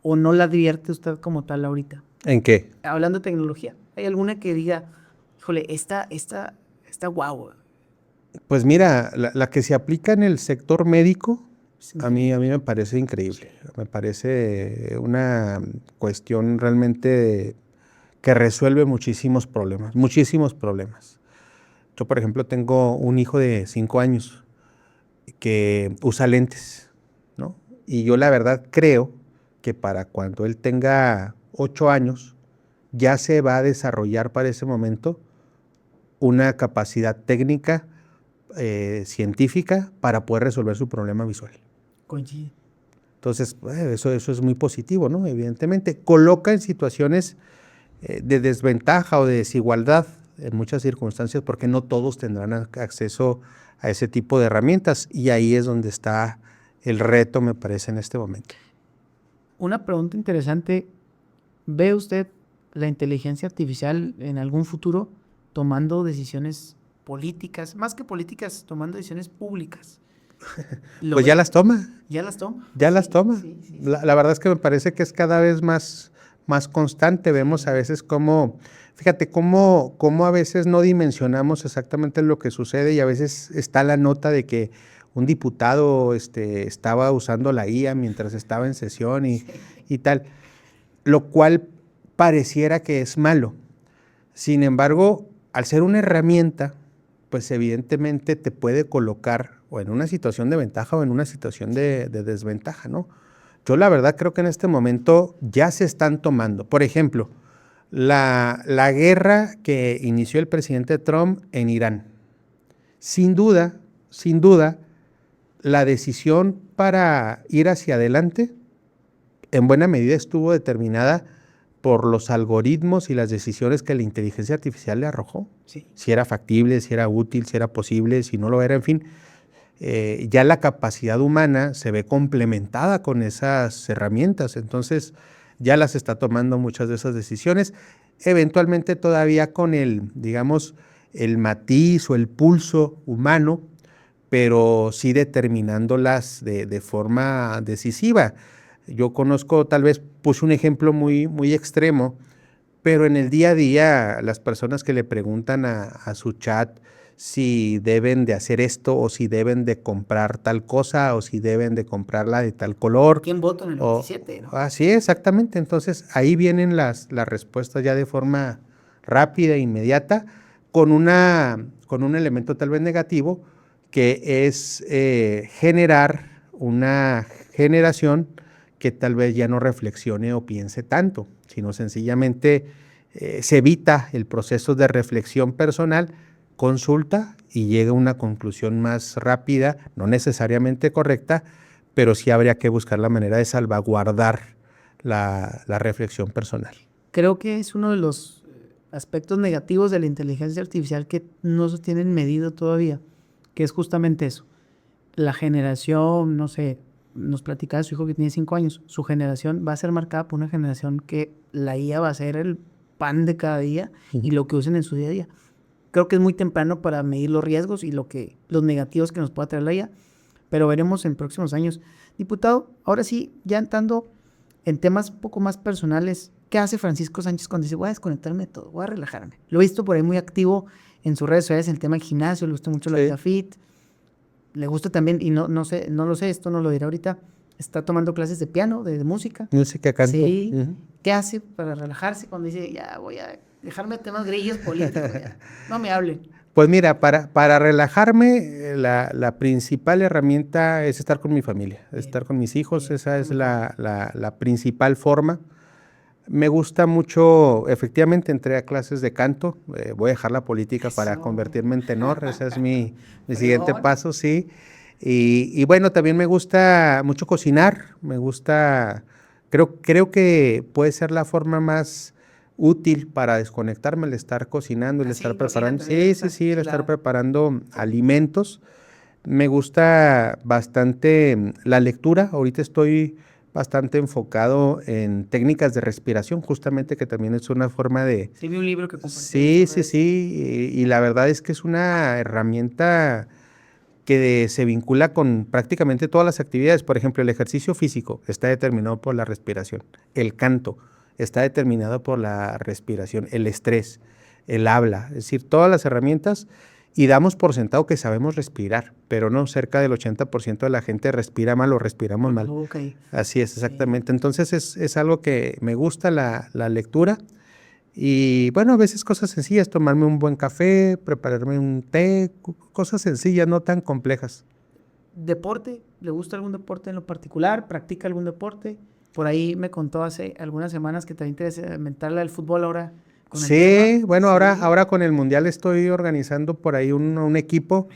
¿O no la advierte usted como tal ahorita? ¿En qué? Hablando de tecnología, ¿hay alguna que diga, híjole, esta guau? Pues mira, la que se aplica en el sector médico, a mí me parece increíble. Me parece una cuestión realmente que resuelve muchísimos problemas, muchísimos problemas. Yo, por ejemplo, tengo un hijo de 5 años que usa lentes, ¿no? Y yo la verdad creo que para cuando él tenga 8 años, ya se va a desarrollar para ese momento una capacidad técnica, científica, para poder resolver su problema visual. Coincide. Entonces, eso es muy positivo, ¿no? Evidentemente, coloca en situaciones de desventaja o de desigualdad en muchas circunstancias, porque no todos tendrán acceso a ese tipo de herramientas, y ahí es donde está el reto, me parece, en este momento. Una pregunta interesante, ¿Ve usted la inteligencia artificial en algún futuro tomando decisiones políticas, más que políticas, tomando decisiones públicas? Pues ya las toma. ¿Ya las toma? Ya las toma. Sí. La verdad es que me parece que es cada vez más constante. Vemos a veces cómo, fíjate, cómo a veces no dimensionamos exactamente lo que sucede y a veces está la nota de que un diputado estaba usando la IA mientras estaba en sesión y tal, lo cual pareciera que es malo. Sin embargo, al ser una herramienta, pues evidentemente te puede colocar o en una situación de ventaja o en una situación de desventaja, ¿no? Yo la verdad creo que en este momento ya se están tomando. Por ejemplo, la guerra que inició el presidente Trump en Irán. Sin duda, la decisión para ir hacia adelante en buena medida estuvo determinada por los algoritmos y las decisiones que la inteligencia artificial le arrojó. Sí. Si era factible, si era útil, si era posible, si no lo era, en fin. Ya la capacidad humana se ve complementada con esas herramientas, entonces ya las está tomando muchas de esas decisiones, eventualmente todavía con el, digamos, el matiz o el pulso humano, pero sí determinándolas de forma decisiva. Yo conozco, tal vez puse un ejemplo muy extremo, pero en el día a día las personas que le preguntan a su chat si deben de hacer esto o si deben de comprar tal cosa o si deben de comprarla de tal color. ¿Quién votó en el 27? ¿No? Así, exactamente. Entonces ahí vienen las respuestas ya de forma rápida e inmediata con un elemento tal vez negativo que es generar una generación que tal vez ya no reflexione o piense tanto, sino sencillamente se evita el proceso de reflexión personal, consulta y llega a una conclusión más rápida, no necesariamente correcta, pero sí habría que buscar la manera de salvaguardar la reflexión personal. Creo que es uno de los aspectos negativos de la inteligencia artificial que no se tienen medido todavía, que es justamente eso. La generación, no sé, nos platicaba su hijo que tiene 5 años, su generación va a ser marcada por una generación que la IA va a ser el pan de cada día y lo que usen en su día a día. Creo que es muy temprano para medir los riesgos y los negativos que nos pueda traer la IA, pero veremos en próximos años. Diputado, ahora sí, ya entrando en temas un poco más personales, ¿qué hace Francisco Sánchez cuando dice voy a desconectarme de todo, voy a relajarme? Lo he visto por ahí muy activo en sus redes sociales en el tema del gimnasio, le gusta mucho la vida fit, le gusta también, y no lo sé, esto no lo diré ahorita, está tomando clases de piano, de música. Música, canto. Sí. ¿Qué hace para relajarse cuando dice ya voy a dejarme de temas grillos políticos? Ya, no me hablen. Pues mira, para relajarme, la principal herramienta es estar con mi familia, estar con mis hijos, esa es la principal forma. Me gusta mucho, efectivamente entré a clases de canto, voy a dejar la política para convertirme en tenor, ese es mi siguiente paso, sí. Y bueno, también me gusta mucho cocinar, me gusta, creo que puede ser la forma más útil para desconectarme, el estar cocinando, el estar preparando, el estar preparando alimentos. Me gusta bastante la lectura, ahorita estoy bastante enfocado en técnicas de respiración, justamente que también es una forma de... Sí, vi un libro que compartí. Sí, y la verdad es que es una herramienta que se vincula con prácticamente todas las actividades. Por ejemplo, el ejercicio físico está determinado por la respiración, el canto está determinado por la respiración, el estrés, el habla, es decir, todas las herramientas. Y damos por sentado que sabemos respirar, pero no, cerca del 80% de la gente respira mal o respiramos mal. Okay. Así es, exactamente. Entonces es algo que me gusta la lectura y bueno, a veces cosas sencillas, tomarme un buen café, prepararme un té, cosas sencillas, no tan complejas. ¿Deporte? ¿Le gusta algún deporte en lo particular? ¿Practica algún deporte? Por ahí me contó hace algunas semanas que también interesa mentarle al fútbol ahora. Sí, bueno, ahora con el Mundial estoy organizando por ahí un equipo,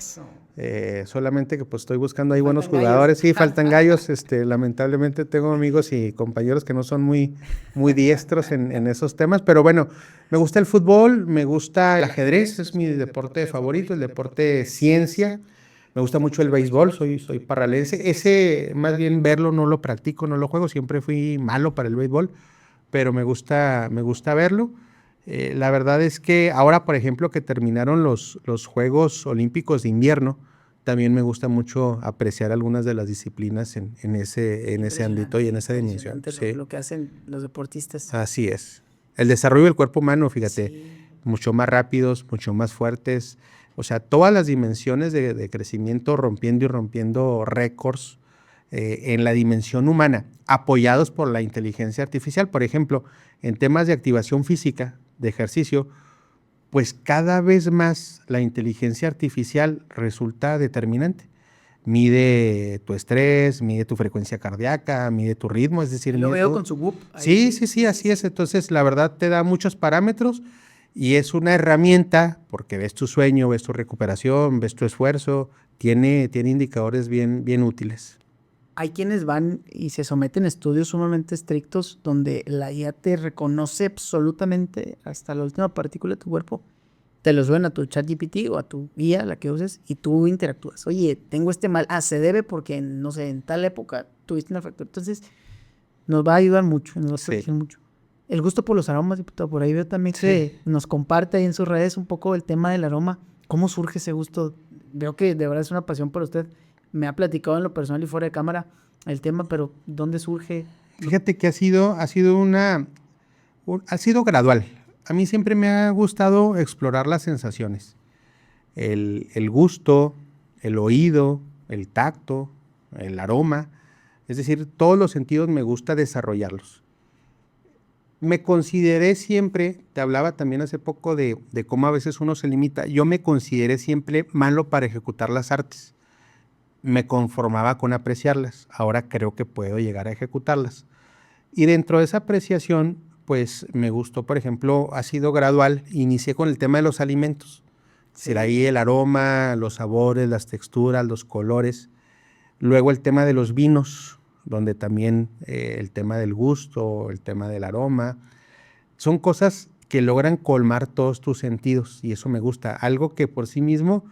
solamente que pues estoy buscando ahí buenos jugadores, sí, faltan gallos, lamentablemente tengo amigos y compañeros que no son muy diestros en esos temas, pero bueno, me gusta el fútbol, me gusta el ajedrez, es mi deporte favorito, el deporte ciencia, me gusta mucho el béisbol, soy parralense, ese más bien verlo no lo practico, no lo juego, siempre fui malo para el béisbol, pero me gusta verlo. La verdad es que ahora, por ejemplo, que terminaron los Juegos Olímpicos de Invierno, también me gusta mucho apreciar algunas de las disciplinas en ese ámbito y en esa dimensión. Impresionante Sí, lo que hacen los deportistas. así es. El desarrollo del cuerpo humano, fíjate, Sí. mucho más rápidos, mucho más fuertes. O sea, todas las dimensiones de crecimiento rompiendo y rompiendo récords en la dimensión humana, apoyados por la inteligencia artificial. Por ejemplo, en temas de activación física, de ejercicio, pues cada vez más la inteligencia artificial resulta determinante. Mide tu estrés, mide tu frecuencia cardíaca, mide tu ritmo, es decir, Lo mide veo todo. con su Whoop. Sí, así es. Entonces, la verdad te da muchos parámetros y es una herramienta porque ves tu sueño, ves tu recuperación, ves tu esfuerzo, tiene indicadores bien útiles. Hay quienes van y se someten a estudios sumamente estrictos donde la IA te reconoce absolutamente hasta la última partícula de tu cuerpo. Te lo suben a tu ChatGPT o a tu guía, la que uses, y tú interactúas. Oye, tengo este mal. Se debe porque, no sé, en tal época tuviste una fractura. Entonces, nos va a ayudar mucho, nos va a proteger mucho. El gusto por los aromas, diputado, por ahí veo también que nos comparte ahí en sus redes un poco el tema del aroma. ¿Cómo surge ese gusto? Veo que de verdad es una pasión para usted. Me ha platicado en lo personal y fuera de cámara el tema, pero ¿dónde surge? Fíjate que ha sido gradual. A mí siempre me ha gustado explorar las sensaciones. El gusto, el oído, el tacto, el aroma. Es decir, todos los sentidos me gusta desarrollarlos. Me consideré siempre, te hablaba también hace poco de cómo a veces uno se limita, yo me consideré siempre malo para ejecutar las artes. Me conformaba con apreciarlas, ahora creo que puedo llegar a ejecutarlas. Y dentro de esa apreciación, pues me gustó, por ejemplo, ha sido gradual, inicié con el tema de los alimentos. Será ahí el aroma, los sabores, las texturas, los colores. Luego el tema de los vinos, donde también el tema del gusto, el tema del aroma. Son cosas que logran colmar todos tus sentidos y eso me gusta. Algo que por sí mismo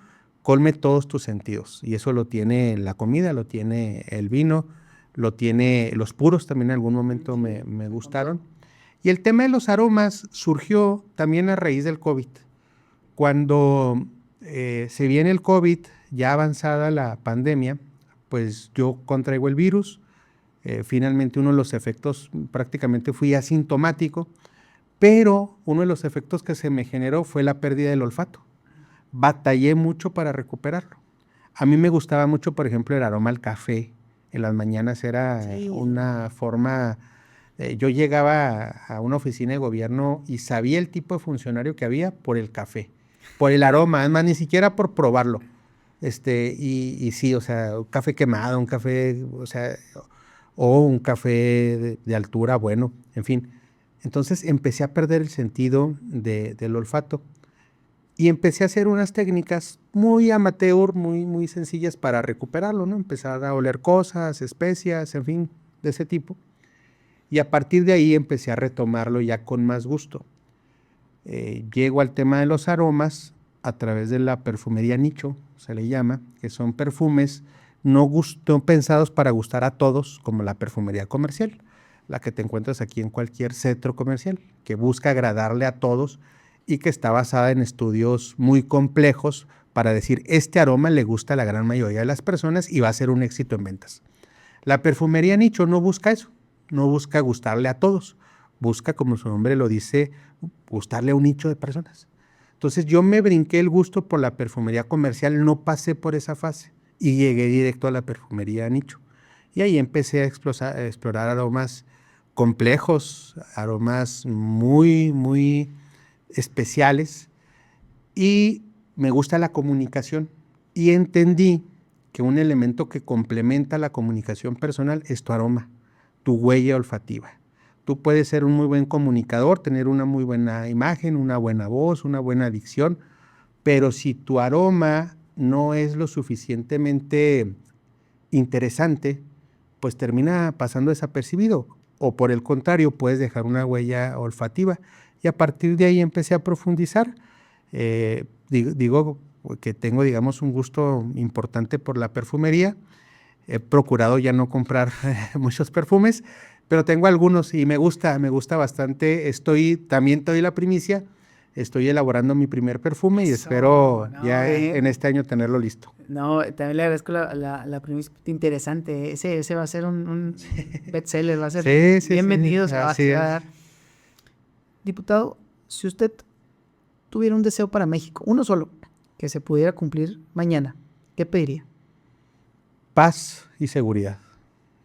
colme todos tus sentidos y eso lo tiene la comida, lo tiene el vino, lo tiene los puros también en algún momento me gustaron. Y el tema de los aromas surgió también a raíz del COVID. Cuando se viene el COVID, ya avanzada la pandemia, pues yo contraigo el virus. Finalmente uno de los efectos, prácticamente fui asintomático, pero uno de los efectos que se me generó fue la pérdida del olfato. Batallé mucho para recuperarlo. A mí me gustaba mucho, por ejemplo, el aroma al café. En las mañanas era una forma... yo llegaba a una oficina de gobierno y sabía el tipo de funcionario que había por el café, por el aroma, además ni siquiera por probarlo. Y sí, o sea, un café quemado, un café, o sea, o un café de altura, bueno, en fin. Entonces empecé a perder el sentido del olfato y empecé a hacer unas técnicas muy amateur, muy sencillas para recuperarlo, ¿no? Empezar a oler cosas, especias, en fin, de ese tipo. Y a partir de ahí empecé a retomarlo ya con más gusto. Llego al tema de los aromas a través de la perfumería nicho, se le llama, que son perfumes no pensados para gustar a todos, como la perfumería comercial, la que te encuentras aquí en cualquier centro comercial, que busca agradarle a todos y que está basada en estudios muy complejos para decir, este aroma le gusta a la gran mayoría de las personas y va a ser un éxito en ventas. La perfumería nicho no busca eso, no busca gustarle a todos, busca, como su nombre lo dice, gustarle a un nicho de personas. Entonces yo me brinqué el gusto por la perfumería comercial, no pasé por esa fase y llegué directo a la perfumería nicho. Y ahí empecé a explorar aromas complejos, aromas muy especiales y me gusta la comunicación y entendí que un elemento que complementa la comunicación personal es tu aroma, tu huella olfativa. Tú puedes ser un muy buen comunicador, tener una muy buena imagen, una buena voz, una buena dicción, pero si tu aroma no es lo suficientemente interesante, pues termina pasando desapercibido. O por el contrario, puedes dejar una huella olfativa. Y a partir de ahí empecé a profundizar. Digo que tengo, digamos, un gusto importante por la perfumería. He procurado ya no comprar muchos perfumes, pero tengo algunos y me gusta bastante. También te doy la primicia, estoy elaborando mi primer perfume y espero en este año tenerlo listo. No, también le agradezco la primicia interesante. Ese va a ser un bestseller, va a ser bien vendido. Se va a dar. Diputado, si usted tuviera un deseo para México, uno solo, que se pudiera cumplir mañana, ¿qué pediría? Paz y seguridad.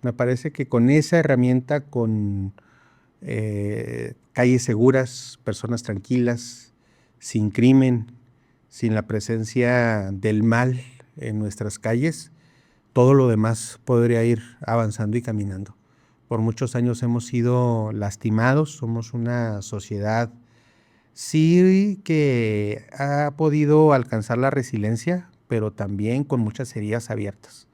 Me parece que con esa herramienta, con calles seguras, personas tranquilas, sin crimen, sin la presencia del mal en nuestras calles, todo lo demás podría ir avanzando y caminando. Por muchos años hemos sido lastimados, somos una sociedad sí que ha podido alcanzar la resiliencia, pero también con muchas heridas abiertas.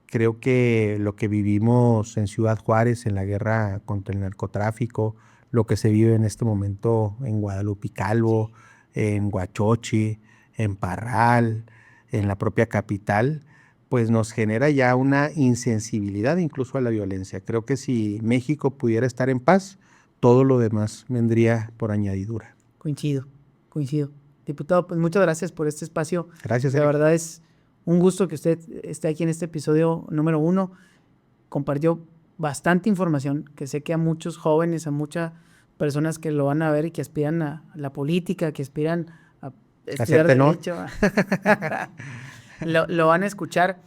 Creo que lo que vivimos en Ciudad Juárez, en la guerra contra el narcotráfico, lo que se vive en este momento en Guadalupe Calvo, en Huachochi, en Parral, en la propia capital, pues nos genera ya una insensibilidad incluso a la violencia. Creo que si México pudiera estar en paz, todo lo demás vendría por añadidura. Coincido. Diputado, pues muchas gracias por este espacio. Gracias, La Eric. verdad es un gusto que usted esté aquí en este episodio número 1. Compartió bastante información que sé que a muchos jóvenes, a muchas personas que lo van a ver y que aspiran a la política, que aspiran a estudiar derecho, lo van a escuchar.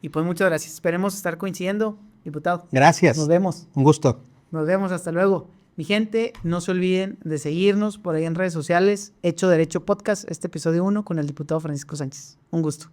Y pues muchas gracias. Esperemos estar coincidiendo, diputado. Gracias. Nos vemos. Un gusto. Nos vemos, hasta luego. Mi gente, no se olviden de seguirnos por ahí en redes sociales. Hecho Derecho Podcast, este episodio 1 con el diputado Francisco Sánchez. Un gusto.